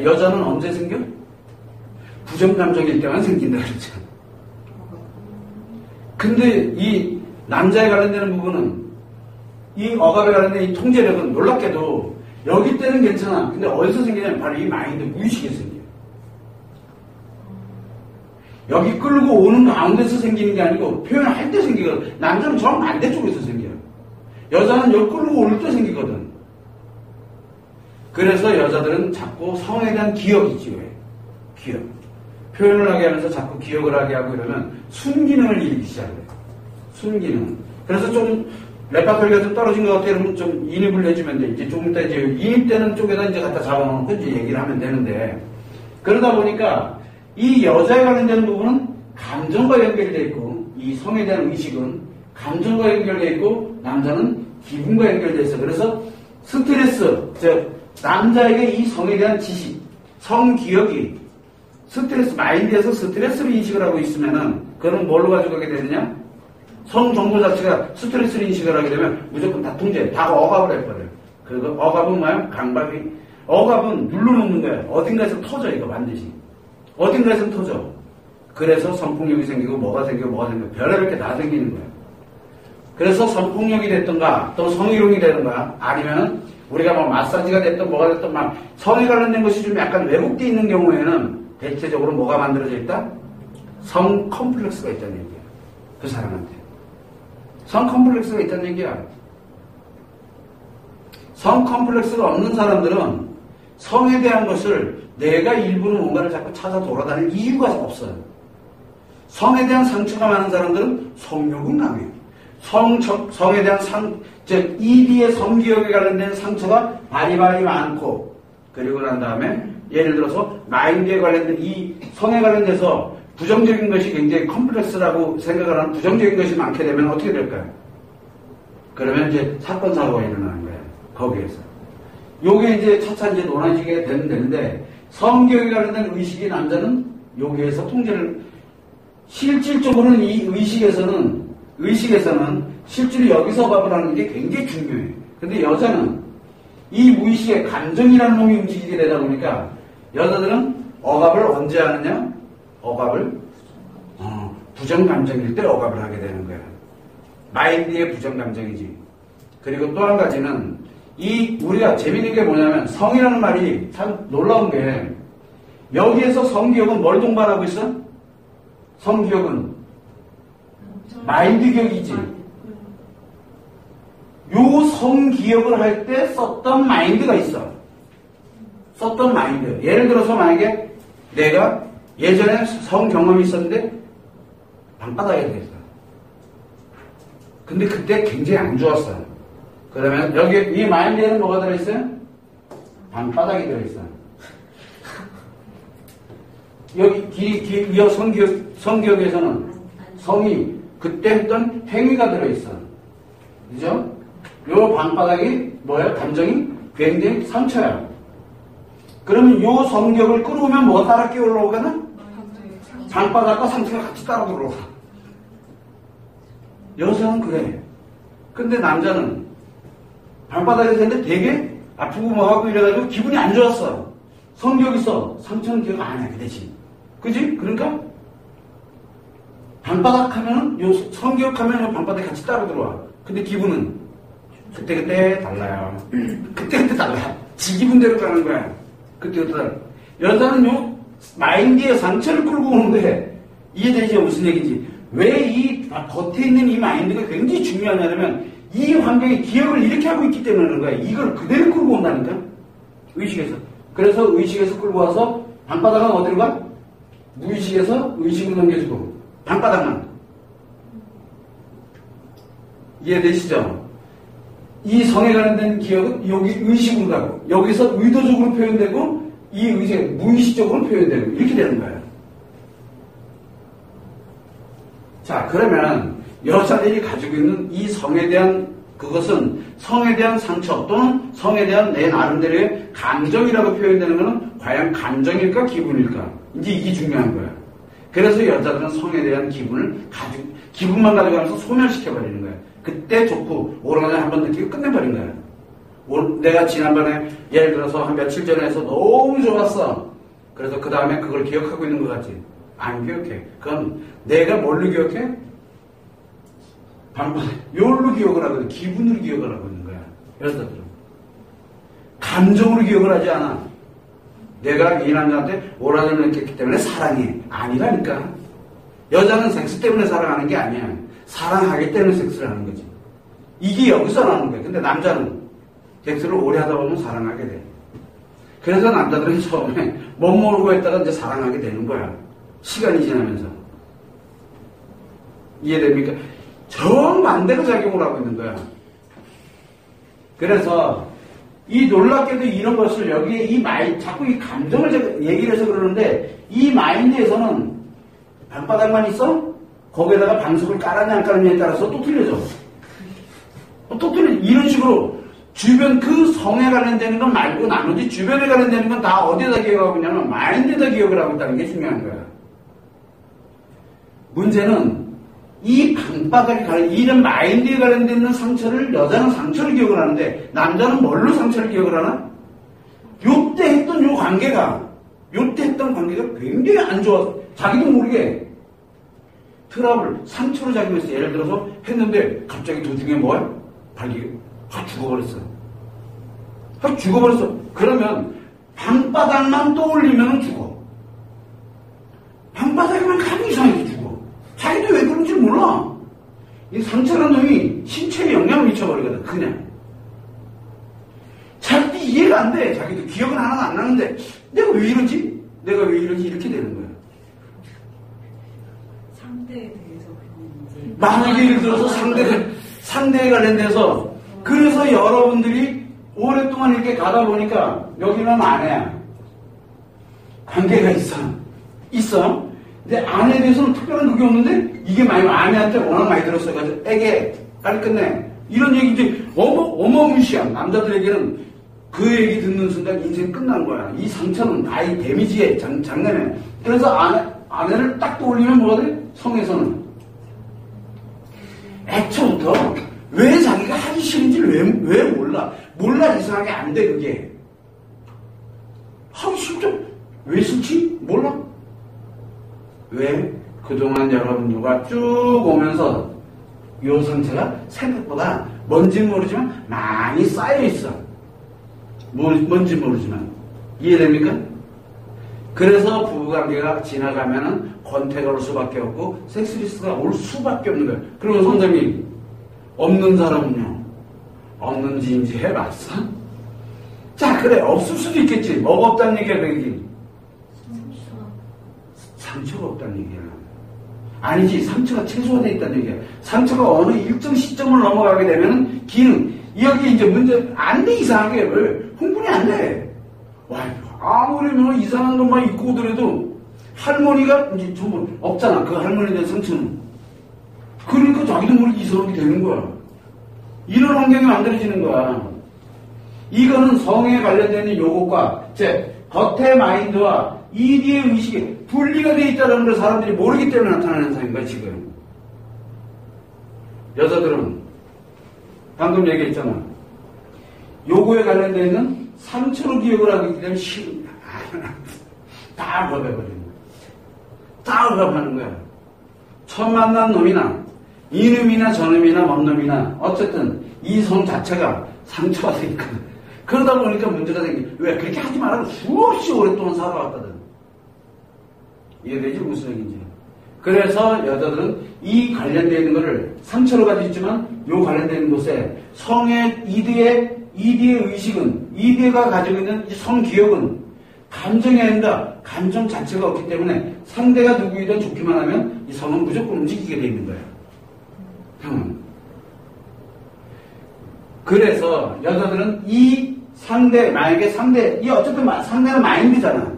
여자는 언제 생겨? 부정감정일 때만 생긴다 그랬잖아. 근데 이 남자에 관련되는 부분은 이 억압에 관련된 이 통제력은 놀랍게도 여기 때는 괜찮아. 근데 어디서 생기냐면 바로 이 마인드 무의식에 생겨. 여기 끌고 오는 가운데서 생기는 게 아니고 표현할 때 생기거든. 남자는 정 반대쪽에서 생겨요. 여자는 여기 끌고 올 때 생기거든. 그래서 여자들은 자꾸 성에 대한 기억이 지워요. 기억. 표현을 하게 하면서 자꾸 기억을 하게 하고 이러면 순기능을 잃기 시작해요. 순기능. 그래서 좀 레파토리가 좀 떨어진 것 같아. 그러면 좀 인입을 내주면 돼. 이제 조금 이따 이제 인입되는 쪽에다 이제 갖다 잡아놓고 이제 얘기를 하면 되는데, 그러다 보니까 이 여자에 관련된 부분은 감정과 연결되어 있고, 이 성에 대한 의식은 감정과 연결되어 있고, 남자는 기분과 연결되어 있어. 그래서 스트레스, 즉 남자에게 이 성에 대한 지식, 성 기억이 스트레스, 마인드에서 스트레스를 인식을 하고 있으면은, 그건 뭘로 가져가게 되느냐? 성 정보 자체가 스트레스를 인식을 하게 되면 무조건 다 통제, 다 억압을 해버려요. 그리고 억압은 뭐야? 강박이. 억압은 눌러놓는 거야. 어딘가에서 터져, 이거 반드시. 어딘가에서 터져. 그래서 성폭력이 생기고, 뭐가 생기고, 별의별 게 다 생기는 거야. 그래서 성폭력이 됐던가, 또 성희롱이 되던가, 아니면 우리가 뭐 마사지가 됐던 뭐가 됐던 막 성에 관련된 것이 좀 약간 왜곡되어 있는 경우에는 대체적으로 뭐가 만들어져 있다? 성 컴플렉스가 있다는 얘기야. 그 사람한테. 성 컴플렉스가 있다는 얘기야. 성 컴플렉스가 없는 사람들은 성에 대한 것을 내가 일부러 뭔가를 자꾸 찾아 돌아다닐 이유가 없어요. 성에 대한 상처가 많은 사람들은 성욕은 강해요. 성에 대한 즉 ED의 성기억에 관련된 상처가 바리바리 많고, 그리고 난 다음에 예를 들어서 마인드에 관련된 이 성에 관련돼서 부정적인 것이 굉장히 컴플렉스라고 생각을 하는 부정적인 것이 많게 되면 어떻게 될까요? 그러면 이제 사건 사고가 일어나는 거예요. 거기에서. 요게 이제 차차 이제 논하지게 되는데, 성기억에 관련된 의식이 남자는 여기에서 통제를, 실질적으로는 이 의식에서는 실제로 여기서 밥을 하는 게 굉장히 중요해요. 근데 여자는 이 무의식의 감정이라는 놈이 움직이게 되다 보니까 여자들은 억압을 언제 하느냐? 억압을 부정감정일 때 억압을 하게 되는 거야. 마인드의 부정감정이지. 그리고 또 한 가지는 우리가 재밌는 게 뭐냐면 성이라는 말이 참 놀라운 게, 여기에서 성기억은 뭘 동반하고 있어? 성기억은 마인드 기억이지. 요 성기억을 할 때 썼던 마인드가 있어. 썼던 마인드. 예를 들어서 만약에 내가 예전에 성 경험이 있었는데 방바닥에 들어있어. 근데 그때 굉장히 안 좋았어. 그러면 여기 이 마인드에는 뭐가 들어있어요? 방바닥이 들어있어. 여기 성기억에서는 성이 그때 했던 행위가 들어있어. 그죠? 요 방바닥이 뭐야? 감정이 굉장히 상처야. 그러면 요 성격을 끌어오면 뭐가 따라 끼어 올라오거나? 방바닥과 상처가 같이 따라 들어오고. 여자는 그래. 근데 남자는 방바닥에서 했는데 되게 아프고 뭐 하고 이래가지고 기분이 안 좋았어. 성격 있어. 상처는 기억 안 해, 그 대신. 그지? 그러니까 방바닥 하면은 요 성격 하면 요 방바닥이 같이 따라 들어와. 근데 기분은 그때그때 달라요. 그때그때 달라. 지 기분대로 가는 거야. 그때그때 달라. 여자는 요 마인드의 상처를 끌고 오는데, 이해되죠? 무슨 얘기인지. 왜 이 겉에 있는 이 마인드가 굉장히 중요하냐면, 이 환경에 기억을 이렇게 하고 있기 때문에 그런 거야. 이걸 그대로 끌고 온다니까? 의식에서. 그래서 의식에서 끌고 와서 방바닥은 어디로 가? 무의식에서 의식으로 넘겨주고, 방바닥만. 이해되시죠? 이 성에 관련된 기억은 여기 의식으로 가고, 여기서 의도적으로 표현되고, 이 의식, 무의식적으로 표현되고, 이렇게 되는 거예요. 자, 그러면 여자들이 가지고 있는 이 성에 대한 그것은 성에 대한 상처 또는 성에 대한 내 나름대로의 감정이라고 표현되는 것은 과연 감정일까 기분일까? 이제 이게 중요한 거야. 그래서 여자들은 성에 대한 기분만 가져가면서 소멸시켜버리는 거야. 그때 좋고 오르가나 한번 느끼고 끝내버린 거야. 내가 지난번에 예를 들어서 한 며칠 전에 해서 너무 좋았어. 그래서 그 다음에 그걸 기억하고 있는 것 같지? 안 기억해. 그건 내가 뭘로 기억해? 요로 기억을 하거든. 기분으로 기억을 하고 있는 거야. 여자들은. 감정으로 기억을 하지 않아. 내가 이 남자한테 오라전을 느꼈기 때문에 사랑해. 아니라니까. 여자는 섹스 때문에 사랑하는 게 아니야. 사랑하기 때문에 섹스를 하는 거지. 이게 여기서 나오는 거야. 근데 남자는 섹스를 오래 하다 보면 사랑하게 돼. 그래서 남자들은 처음에 못 모르고 했다가 이제 사랑하게 되는 거야. 시간이 지나면서. 이해됩니까? 정반대로 작용을 하고 있는 거야. 그래서 이 놀랍게도 이런 것을 여기에 자꾸 이 감정을 제가 얘기를 해서 그러는데 이 마인드에서는 방바닥만 있어? 거기에다가 방석을 깔았냐 안 깔았냐에 따라서 또 틀려져. 또 틀려. 이런 식으로 주변 그 성에 관련되는 건 말고 나머지 주변에 관련되는 건 다 어디에다 기억하고 있냐면 마인드에다 기억을 하고 있다는 게 중요한 거야. 문제는 이 방바닥에 이런 마인드에 관련되는 상처를 여자는 상처를 기억을 하는데 남자는 뭘로 상처를 기억을 하나? 요때 했던 요 관계가 굉장히 안 좋아서 자기도 모르게 트러블, 상처로 작용했어. 예를 들어서 했는데 갑자기 도중에 뭐야? 죽어버렸어. 죽어버렸어. 그러면 방바닥만 떠올리면 죽어. 방바닥에만 가면 이상해서 죽어. 자기도 왜 그런지 몰라. 이 상처라는 놈이 신체에 영향을 미쳐버리거든. 그냥. 자기도 이해가 안 돼. 자기도 기억은 하나도 안 나는데 내가 왜 이러지? 이렇게 되는 거야. 상대에 대해서 그런지. 만약에 예를 들어서 상대에 관련돼서 그래서 여러분들이 오랫동안 이렇게 가다 보니까 여기는 아내야. 관계가 있어. 근데 아내에 대해서는 특별한 그게 없는데 이게 아내한테 워낙 많이 들었어가지고 애게 빨리 끝내. 이런 얘기 이제 어마무시한 남자들에게는 그 얘기 듣는 순간 인생 끝난 거야. 이 상처는 다 이 데미지에 장난해. 그래서 아내를 딱 떠올리면 뭐가 돼? 성에서는 애초부터 왜 자기가 하기 싫은지를 왜 몰라 이상하게 안 돼 그게. 하기 싫죠? 왜 싫지? 몰라. 왜? 그동안 여러분들과 쭉 오면서 요 상처가 생각보다 뭔지는 모르지만 많이 쌓여있어. 뭔지 모르지만. 이해됩니까? 그래서 부부관계가 지나가면은 권태가 올 수밖에 없고 섹스리스가 올 수밖에 없는 거예요. 그러면 선생님 없는 사람은요? 없는지 해봤어? 자 그래 없을 수도 있겠지. 뭐가 없다는 얘기야 그 얘기. 상처가 없다는 얘기야. 아니지 상처가 최소화되어 있다는 얘기야. 상처가 어느 일정 시점을 넘어가게 되면 기능 여기 이제 문제 안 돼. 이상하게 왜 흥분이 안 돼. 와 아무리 뭐 이상한 것만 입고 오더라도 할머니가 이제 전부 없잖아. 그 할머니에 대한 상처는. 그러니까 자기도 모르게 이상하게 되는 거야. 이런 환경이 만들어지는 거야. 이거는 성에 관련되는 요것과 겉의 마인드와 이디의 의식이 분리가 되어 있다는 걸 사람들이 모르기 때문에 나타나는 현상인 거야 지금. 여자들은 방금 얘기했잖아. 요거에 관련되어 있는 상처로 기억을 하기 때문에 다 겁해버리는 거야. 다 겁하는 거야. 처음 만난 놈이나 이놈이나 저놈이나 멈놈이나 어쨌든 이 성 자체가 상처가 되니까 그러다 보니까 문제가 생겨. 왜? 그렇게 하지 말라고 수없이 오랫동안 살아왔거든. 이해되지? 무슨 얘기인지. 그래서 여자들은 이 관련되어 있는 거를 상처로 가지고 있지만 요 관련되어 있는 곳에 성의 이디의 의식은 이디가 가지고 있는 성 기억은 감정이 아니라 감정 자체가 없기 때문에 상대가 누구이든 좋기만 하면 이 성은 무조건 움직이게 되어 있는 거예요. 형은. 그래서 여자들은 이 상대, 만약에 이 어쨌든 상대는 마인드잖아.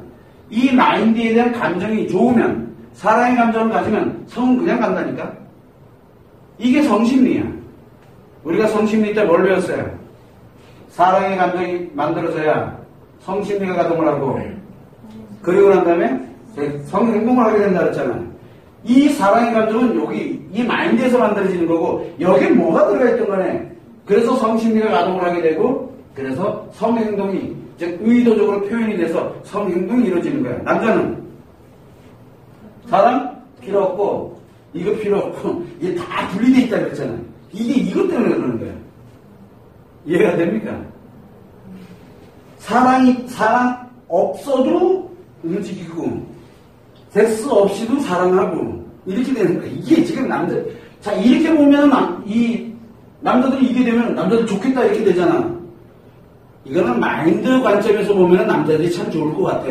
이 마인드에 대한 감정이 좋으면, 사랑의 감정을 가지면 성은 그냥 간다니까? 이게 성심리야. 우리가 성심리 때 뭘 배웠어요? 사랑의 감정이 만들어져야 성심리가 가동을 하고, 그리고 난 다음에 성행동을 하게 된다 그랬잖아. 이 사랑의 감정은 여기, 이 마인드에서 만들어지는 거고, 여기에 뭐가 들어가 있던 거네. 그래서 성심리가 가동을 하게 되고, 그래서 성행동이, 즉, 의도적으로 표현이 돼서 성행동이 이루어지는 거야. 남자는 사랑 필요 없고, 이거 필요 없고, 이게 다 분리되어 있다 그랬잖아. 이게 이것 때문에 그러는 거야. 이해가 됩니까? 사랑 없어도 움직이고, 섹스 없이도 사랑하고, 이렇게 되는 거야. 이게 지금 자, 이렇게 보면, 남자들이 이게 되면 남자들 좋겠다 이렇게 되잖아. 이거는 마인드 관점에서 보면 남자들이 참 좋을 것 같아.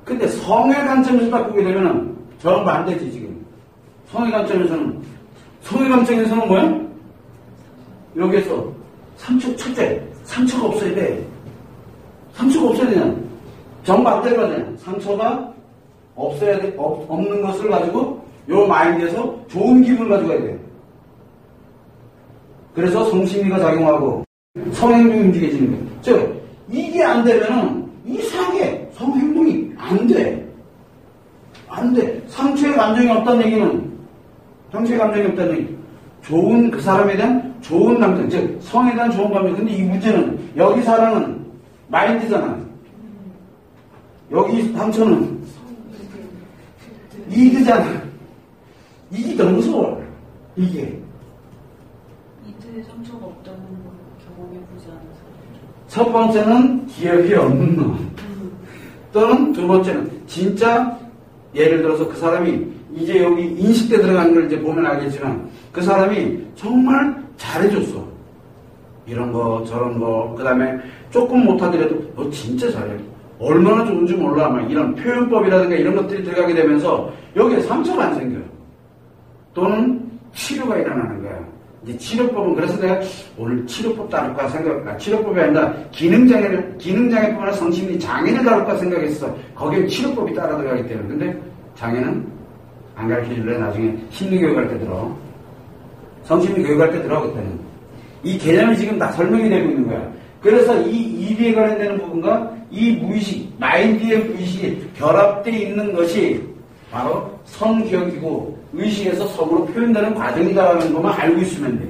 근데 성의 관점에서 바꾸게 되면 정반대지 지금. 성의 관점에서는 성의 감정에서는 뭐야? 여기에서 첫째, 상처가 없어야 돼. 상처가 없어야 되냐? 정반대로 하잖아. 상처가 없어야 돼. 없는 것을 가지고 요 마인드에서 좋은 기분을 가져가야 돼. 그래서 성심리가 작용하고 성행동이 움직여지는 거예요. 즉, 이게 안 되면은 이상하게 성행동이 안 돼. 안 돼. 상처의 감정이 없다는 얘기는, 상처의 감정이 없다는 얘기. 좋은, 그 사람에 대한 좋은 감정, 즉, 성에 대한 좋은 감정. 근데 이 문제는, 여기 사랑은 마인드잖아. 여기 상처는 이드잖아. 이게 너무 무서워. 이게. 이때의 상처가 없다는 걸 경험해보지 않은 사람. 첫 번째는 기억이 없는 놈. 또는 두 번째는 진짜 예를 들어서 그 사람이 이제 여기 인식대 들어가는 걸 이제 보면 알겠지만 그 사람이 정말 잘해줬어. 이런 거 저런 거 그 다음에 조금 못하더라도 너 진짜 잘해. 얼마나 좋은지 몰라. 막 이런 표현법이라든가 이런 것들이 들어가게 되면서 여기에 상처가 안 생겨요. 또는 치료가 일어나는 거야. 이제 치료법은 그래서 내가 오늘 치료법 다룰까 치료법이 아니라 기능장애뿐만 아니라 성심리 장애를 다룰까 생각했어. 거기에 치료법이 따라 들어가기 때문에. 근데 장애는 안 가르쳐줄래? 나중에 심리교육할 때 들어. 성심리 교육할 때 들어. 그때는. 이 개념이 지금 다 설명이 되고 있는 거야. 그래서 이 이비에 관련되는 부분과 이 무의식, 마인드의 무의식이 결합되어 있는 것이 바로 성기억이고 의식에서 성으로 표현되는 과정이다라는 것만 알고 있으면 돼.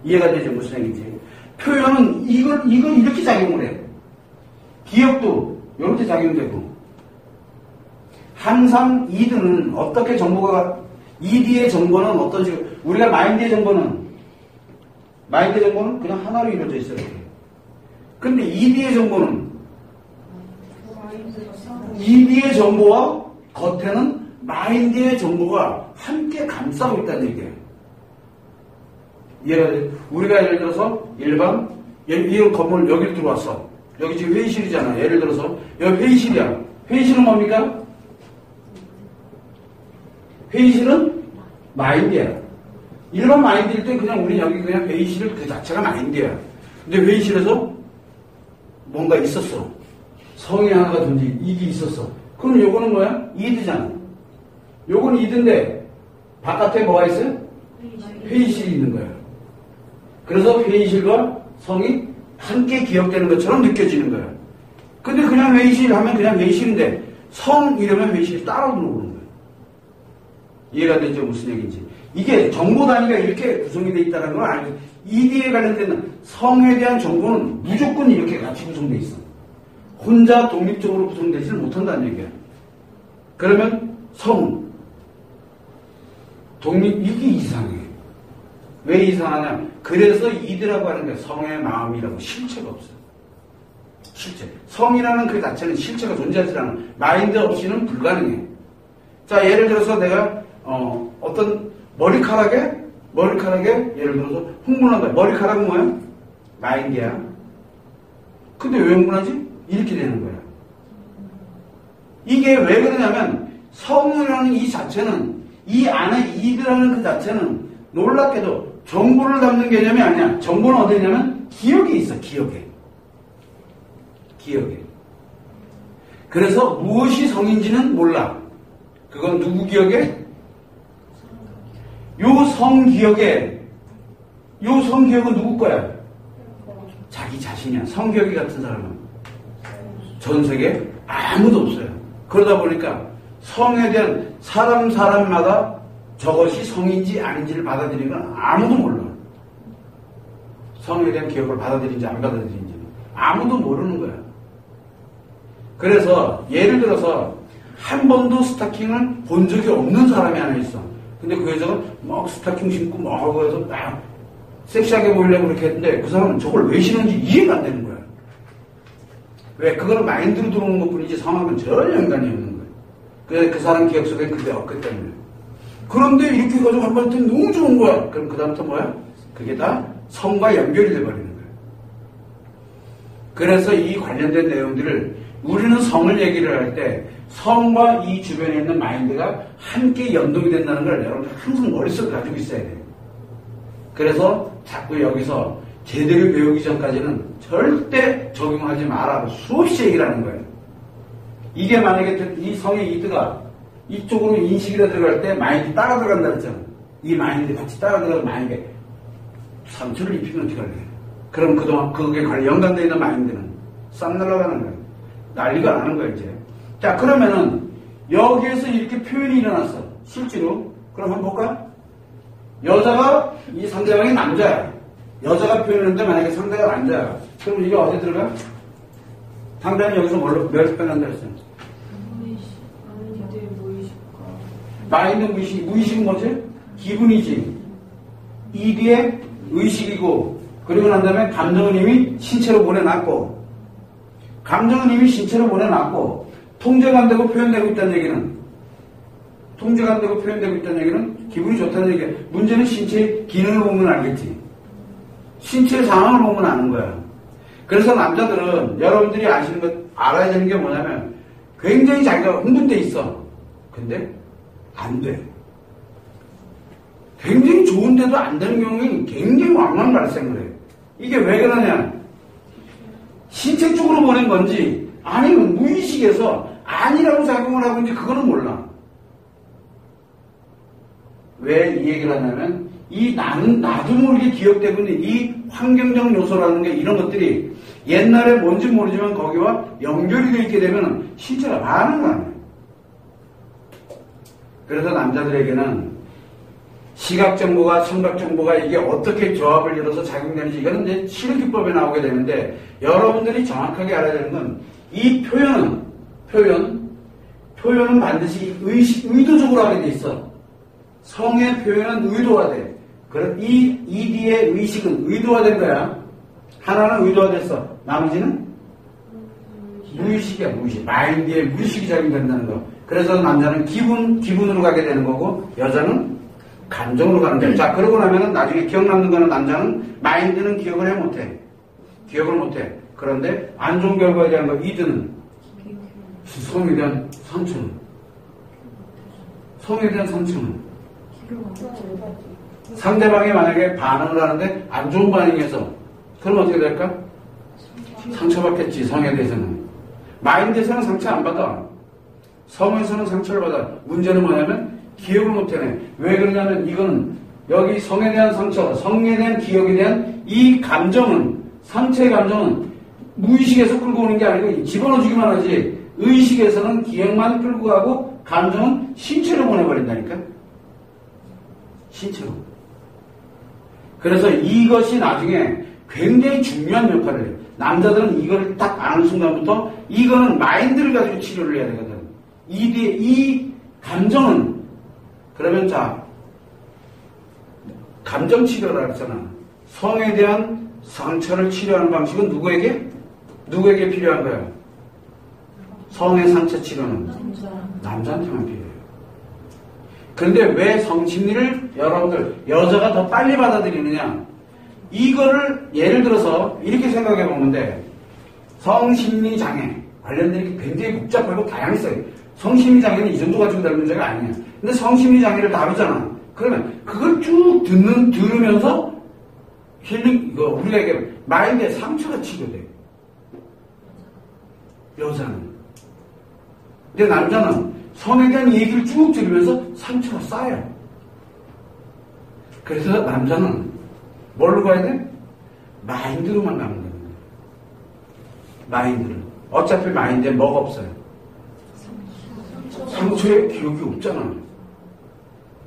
이해가 되죠? 무슨 얘기인지. 표현은 이걸 이렇게 작용을 해. 기억도 이렇게 작용되고. 항상 이드는 어떻게 정보가, 이드의 정보는 어떤 식으로, 우리가 마인드의 정보는 그냥 하나로 이루어져 있어요. 이렇게. 근데 이드의 정보는 이드의 정보와 겉에는 마인드의 정보가 함께 감싸고 있다는 얘기예요. 이해가 돼요? 우리가 예를 들어서 일반 이 건물 여기를 들어왔어. 여기 지금 회의실이잖아. 예를 들어서 여기 회의실이야. 회의실은 뭡니까? 회의실은 마인드야. 일반 마인드일 때 그냥 우리 여기 그냥 회의실 그 자체가 마인드야. 근데 회의실에서 뭔가 있었어. 성이 하나가 든지 이게 있었어. 그럼 요거는 뭐야? 이드잖아. 요거는 이드인데 바깥에 뭐가 있어요? 회의실이 있는 거야. 그래서 회의실과 성이 함께 기억되는 것처럼 느껴지는 거야. 근데 그냥 회의실 하면 그냥 회의실인데 성 이러면 회의실이 따로 들어오는 거야. 이해가 되죠? 무슨 얘기인지. 이게 정보 단위가 이렇게 구성이 되어 있다는 걸 알고, 이드에 관련된 성에 대한 정보는 무조건 이렇게 같이 구성되어 있어. 혼자 독립적으로 구성되지를 못한다는 얘기야. 그러면 성, 이게 이상해. 왜 이상하냐? 그래서 이드라고 하는 게 성의 마음이라고 실체가 없어요. 실체. 성이라는 그 자체는 실체가 존재하지 않아. 마인드 없이는 불가능해. 자, 예를 들어서 내가 어떤 머리카락에 예를 들어서 흥분한다. 머리카락은 뭐야? 마인드야. 근데 왜 흥분하지? 이렇게 되는 거야. 이게 왜 그러냐면 성이라는 이 자체는 이 안에 이드라는 그 자체는 놀랍게도 정보를 담는 개념이 아니야. 정보는 어디 있냐면 기억에 있어. 기억에. 그래서 무엇이 성인지는 몰라. 그건 누구 기억에? 요 성기억은 누구 거야? 자기 자신이야. 성기억이 같은 사람은 전 세계에 아무도 없어요. 그러다 보니까 성에 대한 사람마다 저것이 성인지 아닌지를 받아들이는 건 아무도 몰라. 성에 대한 기억을 받아들인지 안 받아들인지 아무도 모르는 거야. 그래서 예를 들어서 한 번도 스타킹을 본 적이 없는 사람이 하나 있어. 근데 그 여자가 막 스타킹 신고 막 하고 해서 막 섹시하게 보이려고 그렇게 했는데 그 사람은 저걸 왜 신는지 이해가 안 되는 거야. 왜? 그거는 마인드로 들어오는 것 뿐이지 상황은 전혀 연관이 없는 거야. 그래서 그 사람 기억 속에 그게 없기 때문에. 그런데 이렇게 해가지고 한 번 했더니 너무 좋은 거야. 그럼 그 다음부터 뭐야? 그게 다 성과 연결이 돼버리는 거야. 그래서 이 관련된 내용들을 우리는 성을 얘기를 할 때 성과 이 주변에 있는 마인드가 함께 연동이 된다는 걸 여러분 항상 머릿속에 가지고 있어야 돼요. 그래서 자꾸 여기서 제대로 배우기 전까지는 절대 적용하지 마라. 수없이 얘기를 하는 거예요. 이게 만약에 이 성의 이드가 이쪽으로 인식이라 들어갈 때 마인드 따라 들어간다 그랬잖아. 이 마인드 같이 따라 들어가서 마인드에 상처를 입히면 어떻게 할래? 그럼 그동안 그게 연관되어 있는 마인드는 싹 날아가는 거예요. 난리가 나는 거예요, 이제. 자, 그러면은 여기에서 이렇게 표현이 일어났어. 실제로. 그럼 한번 볼까? 여자가 이 상대방이 남자야. 여자가 표현했는데 만약에 상대가 남자야. 그럼 이게 어디 들어가? 상대는 여기서 뭘로 표현한다 그랬어요? 마인드 무의식. 무의식은 뭐지? 기분이지. 이 뒤에 의식이고, 그리고 난 다음에 감정은 이미 신체로 보내놨고, 감정은 이미 신체로 보내놨고, 통제가 안 되고 표현되고 있다는 얘기는, 통제가 안 되고 표현되고 있다는 얘기는 기분이 좋다는 얘기야. 문제는 신체의 기능을 보면 알겠지. 신체의 상황을 보면 아는 거야. 그래서 남자들은 여러분들이 아시는 것, 알아야 되는 게 뭐냐면, 굉장히 자기가 흥분돼 있어. 근데 안 돼. 굉장히 좋은데도 안 되는 경우에 굉장히 왕왕 발생을 해. 이게 왜 그러냐? 신체 쪽으로 보낸 건지 아니면 무의식에서 아니라고 작용을 하고 있는지 그거는 몰라. 왜 이 얘기를 하냐면 이 나도 모르게 기억되고 있는 이 환경적 요소라는 게 이런 것들이 옛날에 뭔지 모르지만 거기와 연결이 되어 있게 되면 신체가 반응을 하는 거예요. 그래서 남자들에게는 시각정보가 청각정보가 이게 어떻게 조합을 이뤄서 작용되는지 이거는 이제 치료기법에 나오게 되는데 여러분들이 정확하게 알아야 되는 건 이 표현은 반드시 의도적으로 하게 돼 있어. 성의 표현은 의도화돼. 그럼 이 뒤에 의식은 의도화된 거야. 하나는 의도화됐어. 나머지는 무의식이야, 무의식. 마인드에 무의식이 작용된다는 거. 그래서 남자는 기분으로 가게 되는 거고, 여자는 감정으로 가는 거야. 자, 그러고 나면은 나중에 기억 남는 거는 남자는 마인드는 기억을 못해. 기억을 못해. 그런데 안 좋은 결과에 대한 거, 이드는 성에 대한 상처는. 성에 대한 상처는. 상대방이 만약에 반응을 하는데 안 좋은 반응에서 그럼 어떻게 될까? 상처받겠지. 성에 대해서는. 마인드에서는 상처 안 받아. 성에서는 상처를 받아. 문제는 뭐냐면 기억을 못해내. 왜 그러냐면 이거는 여기 성에 대한 상처, 성에 대한 기억에 대한 이 감정은, 상처의 감정은 무의식에서 끌고 오는 게 아니고 집어넣어주기만 하지, 의식에서는 기억만 끌고 가고 감정은 신체로 보내버린다니까. 신체로. 그래서 이것이 나중에 굉장히 중요한 역할을 해요. 남자들은 이걸 딱 아는 순간부터 이거는 마인드를 가지고 치료를 해야 되거든. 이 감정은, 그러면 자, 감정 치료라 했잖아. 성에 대한 상처를 치료하는 방식은 누구에게 필요한 거야? 성의 상처 치료는 남자한테만 필요해요. 그런데 왜 성심리를 여러분들, 여자가 더 빨리 받아들이느냐? 이거를 예를 들어서 이렇게 생각해 보면 돼. 성심리 장애 관련된 게 굉장히 복잡하고 다양했어요. 성심리 장애는 이 정도 가지고 다룰 문제가 아니야. 근데 성심리 장애를 다루잖아. 그러면 그걸 쭉 들으면서 힐링, 이거 우리가 얘기하면 마인드에 상처가 치료돼. 여자는. 근데 남자는 성에 대한 얘기를 쭉 들으면서 상처가 쌓여. 그래서 남자는 뭘로 가야 돼? 마인드로만 가는 거야. 마인드를. 어차피 마인드에 뭐가 없어요? 상처에 기억이 없잖아.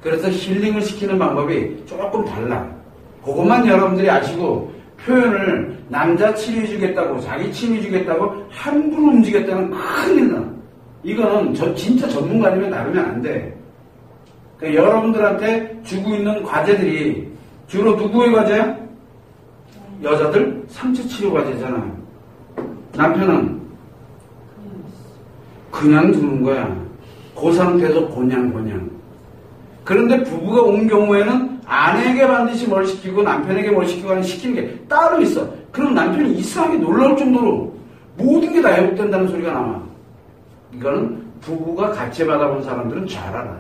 그래서 힐링을 시키는 방법이 조금 달라. 그것만 여러분들이 아시고, 표현을 남자 치료해주겠다고, 자기 치료해주겠다고 함부로 움직였다는 큰일 나. 이거는 진짜 전문가님이 나르면 안 돼. 그러니까 여러분들한테 주고 있는 과제들이 주로 누구의 과제야? 여자들 상처 치료 과제잖아. 남편은 그냥 두는 거야. 그 상태에서 고냥. 그런데 부부가 온 경우에는 아내에게 반드시 뭘 시키고 남편에게 뭘 시키고 하는 시키는 게 따로 있어. 그럼 남편이 이상하게 놀라울 정도로 모든 게 다 회복된다는 소리가 나와. 이거는 부부가 같이 받아본 사람들은 잘 알아.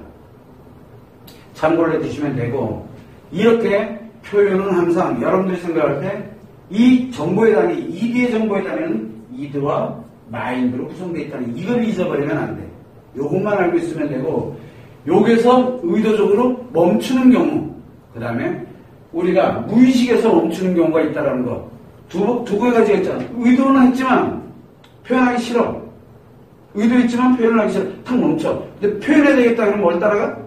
참고를 해두시면 되고, 이렇게 표현은 항상 여러분들이 생각할 때 이 정보의 단위, ED의 정보의 단위는 ED와 마인드로 구성되어 있다는 이걸 잊어버리면 안 돼. 요것만 알고 있으면 되고 여기서 의도적으로 멈추는 경우 그 다음에 우리가 무의식에서 멈추는 경우가 있다는 거 두 가지가 있잖아. 의도는 했지만 표현하기 싫어. 의도했지만 표현을 하기 싫어. 탁 멈춰. 근데 표현해야 되겠다 그러면 뭘 따라가?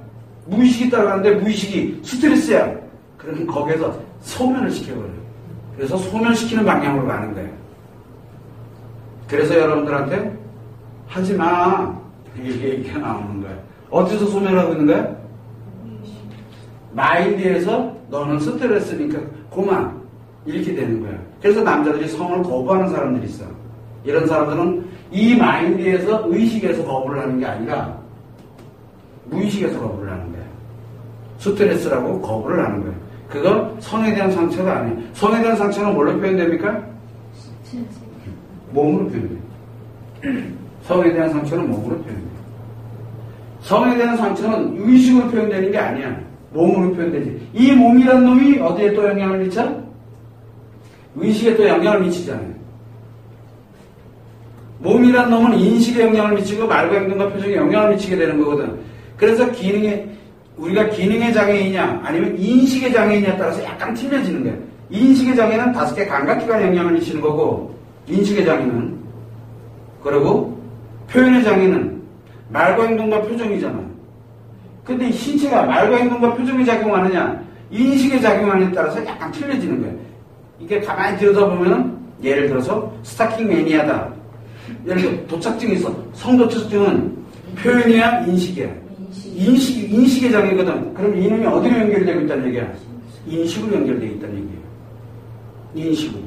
무의식이 따라가는데 무의식이 스트레스야. 그러면 거기에서 소멸을 시켜버려요. 그래서 소멸시키는 방향으로 가는 거예요. 그래서 여러분들한테 하지마 이게 얘기가 나오는 거예요. 어디서 소멸하고 있는 거야? 마인드에서 너는 스트레스니까 그만 이렇게 되는 거예요. 그래서 남자들이 성을 거부하는 사람들이 있어. 이런 사람들은 이 마인드에서 의식에서 거부를 하는 게 아니라 무의식에서 거부를 하는 거예요. 스트레스라고 거부를 하는 거예요. 그거 성에 대한 상처가 아니에요. 성에 대한 상처는 뭘로 표현됩니까? 몸으로 표현돼요. 성에 대한 상처는 몸으로 표현돼요. 성에 대한 상처는 의식으로 표현되는 게 아니야. 몸으로 표현되지. 이 몸이란 놈이 어디에 또 영향을 미쳐? 의식에 또 영향을 미치잖아요. 몸이란 놈은 인식에 영향을 미치고 말과 행동과 표정에 영향을 미치게 되는 거거든. 그래서 우리가 기능의 장애이냐 아니면 인식의 장애이냐에 따라서 약간 틀려지는 거예요. 인식의 장애는 5개 감각기관에 영향을 미치는 거고 인식의 장애는 그리고 표현의 장애는 말과 행동과 표정이잖아. 근데 이 신체가 말과 행동과 표정에 작용하느냐 인식에 작용하느냐에 따라서 약간 틀려지는 거예요. 이게 가만히 들여다보면 예를 들어서 스타킹 매니아다. 예를 들어 도착증이 있어. 성도착증은 표현이야 인식이야. 인식의 장애거든. 그럼 이놈이 어디로 연결되고 있다는 얘기야? 인식으로 연결되어 있다는 얘기예요. 인식으로.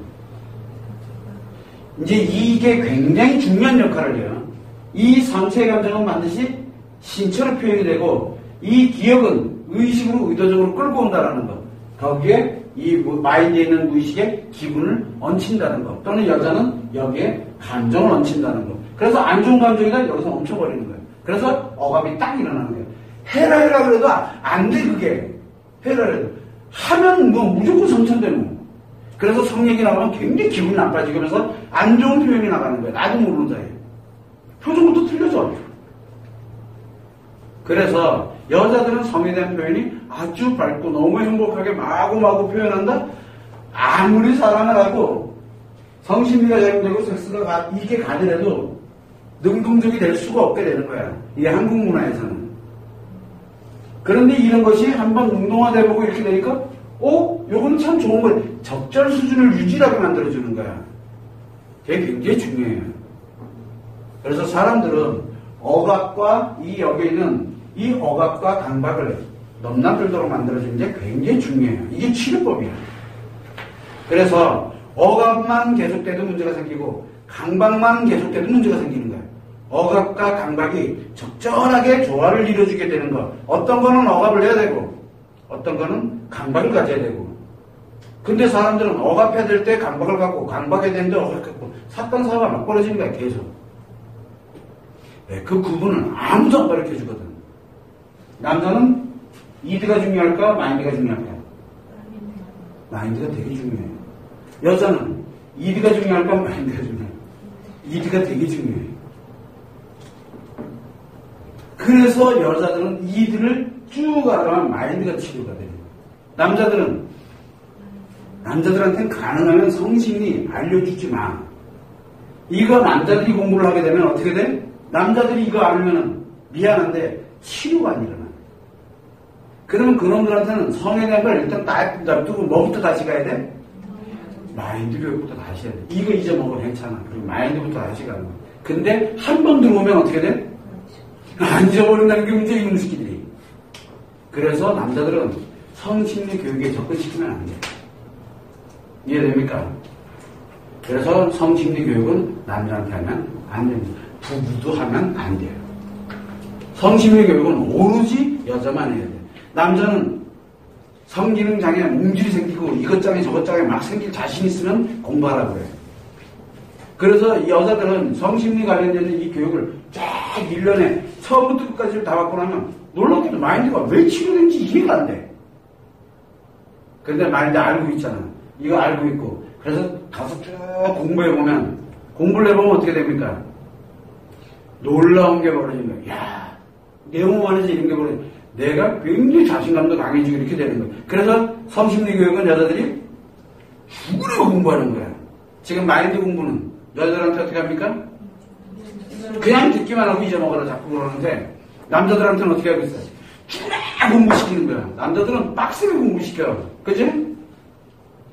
이제 이게 굉장히 중요한 역할을 해요. 이 상처의 감정은 반드시 신체로 표현이 되고 이 기억은 의식으로 의도적으로 끌고 온다는 거. 거기에 이 마인드에 있는 무의식에 기분을 얹힌다는 거. 또는 여자는 여기에 감정을 얹힌다는 거. 그래서 안 좋은 감정이다 여기서 멈춰버리는 거예요. 그래서 억압이 딱 일어나는 거예요. 해라 그래도 안 돼 그게. 해라 그래도. 하면 뭐 무조건 상처인데 뭐. 그래서 성 얘기 나가면 굉장히 기분이 나빠지고 하면서 안 좋은 표현이 나가는 거예요. 나도 모르는 사이에. 표정부터 틀려져. 그래서 여자들은 성에 대한 표현이 아주 밝고 너무 행복하게 마구마구 표현한다? 아무리 사랑을 하고 성심리가 작용되고 섹스가 이게 가더라도 능동적이 될 수가 없게 되는 거야. 이게 한국 문화에서는. 그런데 이런 것이 한번 능동화되고 이렇게 되니까 요건 참 좋은 거야. 적절 수준을 유지하게 만들어주는 거야. 그게 굉장히 중요해요. 그래서 사람들은 억압과 이 여기에 있는 이 억압과 강박을 넘나들도록 만들어주는 게 굉장히 중요해요. 이게 치료법이야. 그래서 억압만 계속돼도 문제가 생기고 강박만 계속돼도 문제가 생기는 거예요. 억압과 강박이 적절하게 조화를 이루어주게 되는 거. 어떤 거는 억압을 해야 되고 어떤 거는 강박을 가져야 되고. 근데 사람들은 억압해야 될 때 강박을 갖고 강박해야 되는데 억압을 갖고 사건 사고가 막 벌어지는 거야 계속. 그 구분은 아무도 안 가르쳐주거든. 남자는 이드가 중요할까 마인드가 중요할까? 마인드가 되게 중요해요. 여자는 이드가 중요할까 마인드가 중요해요. 이드가 되게 중요해요. 그래서 여자들은 이드를 쭉 알아가면 마인드가 치료가 돼요. 남자들한테는 가능하면 성심리 알려주지 마. 이거 남자들이 공부를 하게 되면 어떻게 돼? 남자들이 이거 알면 미안한데 치료가 안 일어나. 그러면 그놈들한테는 성에 대한 걸 일단 놔두고 뭐부터 다시 가야 돼? 마인드 교육부터 다시 해야 돼. 이거 잊어먹으면 괜찮아. 그리고 마인드부터 다시 가는 거야. 근데 한 번 들어오면 어떻게 돼? 안 잊어버린다는 게 문제야, 이놈 새끼들이. 그래서 남자들은 성심리 교육에 접근시키면 안 돼. 이해됩니까? 그래서 성심리 교육은 남자한테 하면 안 됩니다. 부부도 하면 안 돼요. 성심리 교육은 오로지 여자만 해야 돼요. 남자는 성기능 장애, 몸질이 생기고 이것장애 저것장애 막 생길 자신 있으면 공부하라고 그래요. 그래서 여자들은 성심리 관련된 이 교육을 쫙 1년에 처음부터 끝까지 다 받고 나면 놀랍게도 마인드가 왜 치료된지 이해가 안 돼. 근데 마인드 알고 있잖아. 이거 알고 있고. 그래서 가서 쭉 공부해보면, 공부를 해보면 어떻게 됩니까? 놀라운 게 벌어지는 거야. 야, 내용 안에서 이런 게 벌어져. 내가 굉장히 자신감도 강해지고 이렇게 되는 거야. 그래서 성심리 교육은 여자들이 죽으려고 공부하는 거야. 지금 마인드 공부는 여자들한테 어떻게 합니까? 그냥 듣기만 하고 잊어먹으라 자꾸 그러는데, 남자들한테는 어떻게 하고 있어? 쭉 공부시키는 거야. 남자들은 빡세게 공부시켜. 그치?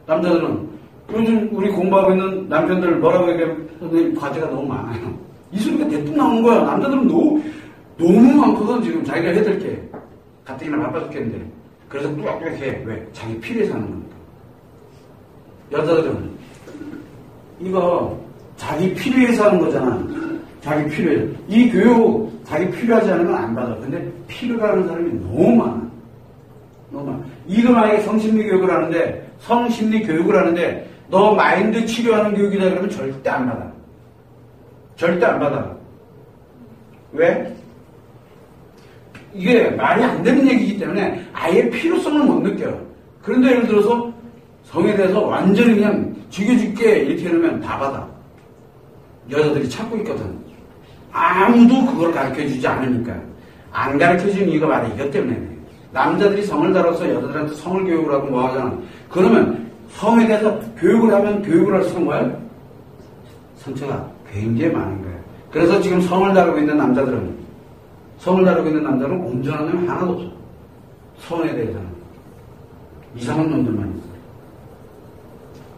남자들은 요즘 우리 공부하고 있는 남편들 뭐라고 얘기하면 선생님 과제가 너무 많아요. 이 소리가 대뜸 나오는 거야. 남자들은 너무 많거든. 지금 자기가 해야 게 가뜩이나 바빠 죽겠는데. 그래서 뚜락뚜락 해. 왜? 자기 필요해서 하는 거니까. 여자들은 이거 자기 필요해서 하는 거잖아. 자기 필요해. 이 교육 자기 필요하지 않으면 안 받아. 근데 필요가 하는 사람이 너무 많아. 너무 많아. 이거 만약에 성심리 교육을 하는데, 성심리 교육을 하는데, 너 마인드 치료하는 교육이다 그러면 절대 안 받아. 절대 안 받아. 왜? 이게 말이 안 되는 얘기이기 때문에 아예 필요성을 못 느껴. 그런데 예를 들어서 성에 대해서 완전히 그냥 죽여줄게 이렇게 해놓으면 다 받아. 여자들이 찾고 있거든. 아무도 그걸 가르쳐주지 않으니까. 안 가르쳐주는 이유가 바로 이것 때문에. 남자들이 성을 다뤄서 여자들한테 성을 교육을 하고 뭐 하잖아. 그러면 성에 대해서 교육을 하면 교육을 할수록 뭐야? 상처가 굉장히 많은 거야. 그래서 지금 성을 다루고 있는 남자들은 온전한 놈이 하나도 없어. 성에 대해서는. 이상한 놈들만 있어.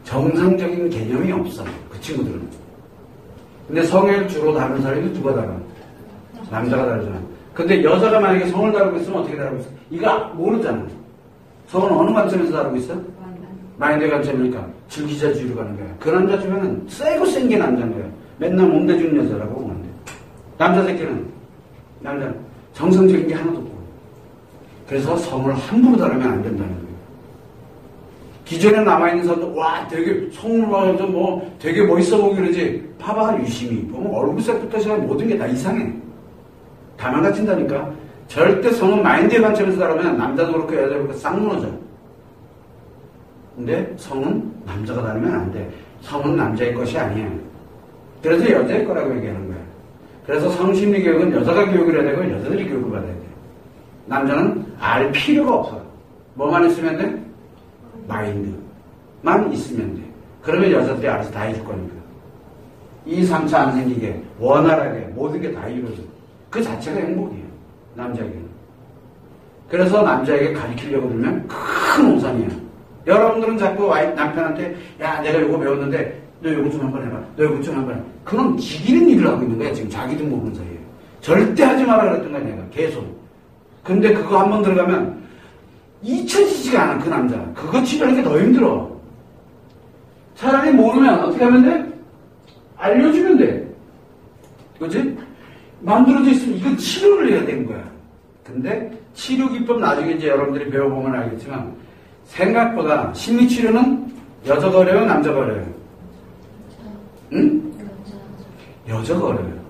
정상적인 개념이 없어. 그 친구들은. 근데 성을 주로 다루는 사람이 누가 다뤄? 남자가 다루잖아. 근데 여자가 만약에 성을 다루고 있으면 어떻게 다루고 있어? 이거 모르잖아. 성은 어느 관점에서 다루고 있어? 마인드 관점이니까 즐기자주의로 가는 거야. 그 남자 주변은 세고 센 게 남자인 거야. 맨날 몸대주는 여자라고 보는데. 남자 새끼는 정상적인 게 하나도 없고. 그래서 성을 함부로 다루면 안 된다는 거예요. 기존에 남아있는 사람도 와 되게 성을 봐서 뭐 되게 멋있어 보기 그러지. 봐봐 유심히 보면 얼굴색부터 시작해 모든 게 다 이상해. 다 망가진다니까. 절대 성은 마인드의 관점에서 다루면 남자도 그렇고 여자도 그렇고 싹 무너져. 근데 성은 남자가 다루면 안 돼. 성은 남자의 것이 아니야. 그래서 여자의 거라고 얘기하는 거야. 그래서 성심리 교육은 여자가 교육을 해야 되고 여자들이 교육을 받아야 돼. 남자는 알 필요가 없어. 뭐만 있으면 돼? 마인드만 있으면 돼. 그러면 여자들이 알아서 다 해줄 거니까. 2, 3차 안 생기게 원활하게 모든 게 다 이루어져. 그 자체가 행복이에요. 남자에게는. 그래서 남자에게 가르치려고 들면 큰 오산이야. 여러분들은 자꾸 남편한테 야 내가 이거 배웠는데 너 이거 좀 한번 해봐. 너 이거 좀 한번 해봐. 그럼 지기는 일을 하고 있는 거야. 지금 자기도 모르는 사이에. 절대 하지 마라 그랬던 거야 내가. 계속. 근데 그거 한번 들어가면 잊혀지지가 않아 그 남자. 그거 치료하는 게 더 힘들어. 차라리 모르면 어떻게 하면 돼? 알려주면 돼. 그치? 만들어져 있으면 이건 치료를 해야 되는 거야. 근데 치료 기법 나중에 이제 여러분들이 배워보면 알겠지만 생각보다 심리치료는 여자가 어려워요? 남자가 어려워요? 응? 여자가 어려워요.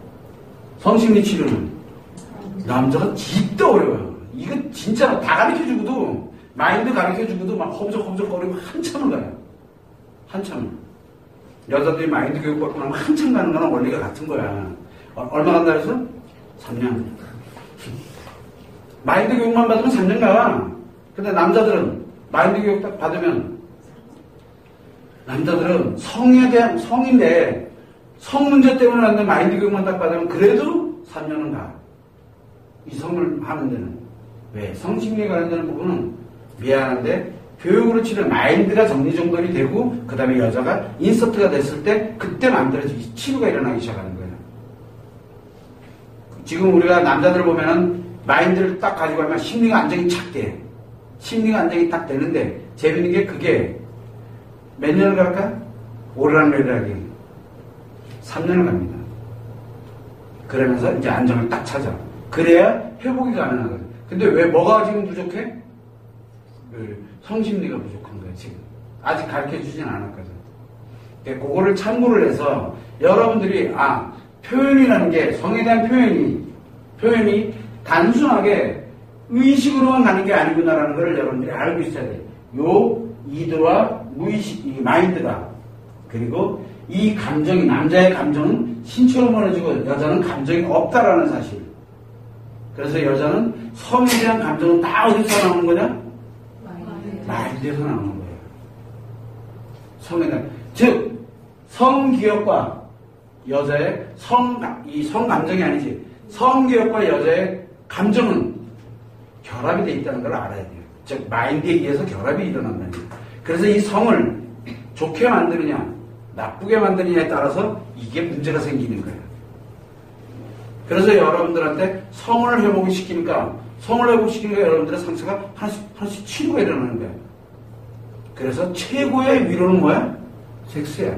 성심리치료는 남자가 진짜 어려워요. 이거 진짜 다 가르쳐주고도 마인드 가르쳐주고도 막 험적험적거리고 한참을 가요. 한참을. 여자들이 마인드 교육받고 나면 한참 가는 거랑 원리가 같은 거야. 얼마 간다 그래서? 3년. 마인드 교육만 받으면 3년 가. 근데 남자들은 마인드 교육 딱 받으면 남자들은 성에 대한 성인데 성 문제 때문에 왔는데 마인드 교육만 딱 받으면 그래도 3년은 가. 이 성을 하는 데는. 왜? 성심리에 관련되는 부분은 미안한데 교육으로 치는 마인드가 정리정돈이 되고 그 다음에 여자가 인서트가 됐을 때 그때 만들어지기 치료가 일어나기 시작하는 거예요. 지금 우리가 남자들 보면은 마인드를 딱 가지고 하면 심리가 안정이 착 돼. 심리가 안정이 딱 되는데 재밌는 게 그게 몇 년을 갈까? 오르락내리락이 3년을 갑니다. 그러면서 이제 안정을 딱 찾아. 그래야 회복이 가능하거든. 근데 왜 뭐가 지금 부족해? 성심리가 부족한 거야 지금. 아직 가르쳐주진 않았거든. 그거를 참고를 해서 여러분들이 표현이라는 게 성에 대한 표현이 단순하게 의식으로만 가는 게 아니구나라는 걸 여러분들이 알고 있어야 돼요. 이드와 무의식, 이 마인드가, 그리고 이 감정이, 남자의 감정은 신체로 무너지고 여자는 감정이 없다라는 사실. 그래서 여자는 성에 대한 감정은 다 어디서 나오는 거냐? 마인드에서 나오는 거예요. 성에 대한, 즉, 성기억과 여자의 이 성감정이 아니지, 성기억과 여자의 감정은 결합이 돼 있다는 걸 알아야 돼요. 즉, 마인드에 의해서 결합이 일어난다는 거예요. 그래서 이 성을 좋게 만드느냐, 나쁘게 만드느냐에 따라서 이게 문제가 생기는 거예요. 그래서 여러분들한테 성을 회복시키니까, 성을 회복시키니까 여러분들의 상처가 하나씩 치료가 일어나는 거예요. 그래서 최고의 위로는 뭐야? 섹스야.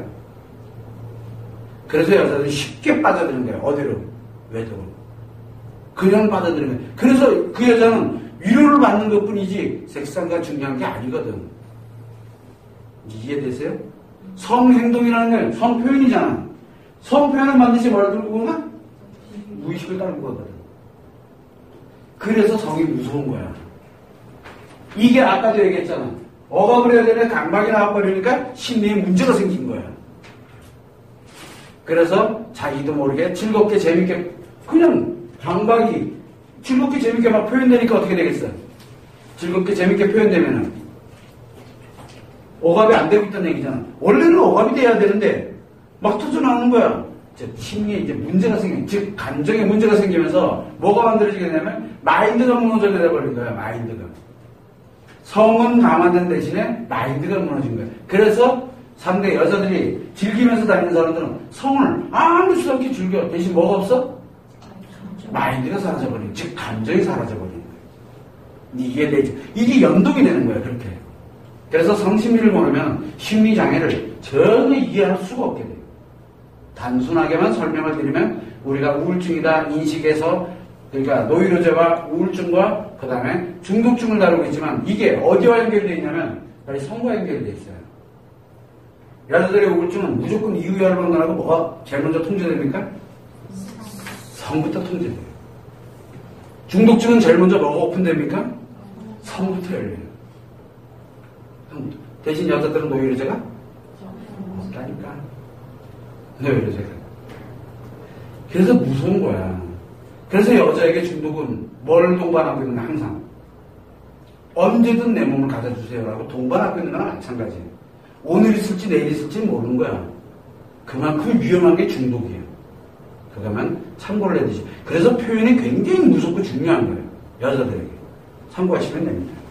그래서 여자들이 쉽게 빠져드는 거예요. 어디로? 외도로. 그냥 빠져드는 거예요. 그래서 그 여자는 위로를 받는 것 뿐이지 섹스가 중요한 게 아니거든. 이해되세요? 성행동이라는 건 성표현이잖아. 성표현은 반드시 뭐라 들고 보나? 무의식을 따르고 거거든. 그래서 성이 무서운 거야. 이게 아까도 얘기했잖아. 억압을 해야 되는데 강박이 나와버리니까 심리에 문제가 생긴 거야. 그래서 자기도 모르게 즐겁게 재밌게 그냥 강박이 즐겁게 재밌게 막 표현되니까 어떻게 되겠어? 즐겁게 재밌게 표현되면은 억압이 안 되고 있다는 얘기잖아. 원래는 억압이 돼야 되는데 막 터져나오는 거야. 즉 심리에 이제 문제가 생겨, 즉 감정에 문제가 생기면서 뭐가 만들어지게 되냐면 마인드가 무너져야 돼버린 거야. 마인드가. 성은 감화된 대신에 마인드가 무너진 거야. 그래서 상대 여자들이 즐기면서 다니는 사람들은 성을 아무렇지도 않게 즐겨. 대신 뭐가 없어? 마인드가 사라져버린, 즉 감정이 사라져버리는 거예요. 이게 연동이 되는 거예요. 그렇게. 그래서 성심리를 모르면 심리장애를 전혀 이해할 수가 없게 돼요. 단순하게만 설명을 드리면 우리가 우울증이다 인식에서, 그러니까 노이로제와 우울증과 그 다음에 중독증을 다루고 있지만 이게 어디와 연결되어 있냐면 바로 성과 연결되어 있어요. 여자들의 우울증은 무조건 이유야를 판단하고 뭐가 제일 먼저 통제됩니까? 성부터 통제돼요. 중독증은 제일 먼저 뭐가 오픈됩니까? 성부터 열려요. 대신 여자들은 노이로제가 없다니까. 노이로제가. 그래서 무서운 거야. 그래서 여자에게 중독은 뭘 동반하고 있는가? 항상 언제든 내 몸을 가져주세요라고 동반하고 있는 거랑 마찬가지예요. 오늘 있을지 내일 있을지 모르는 거야. 그만큼 위험한 게 중독이에요. 그러면 참고를 해야 되지. 그래서 표현이 굉장히 무섭고 중요한 거예요. 여자들에게. 참고하시면 됩니다.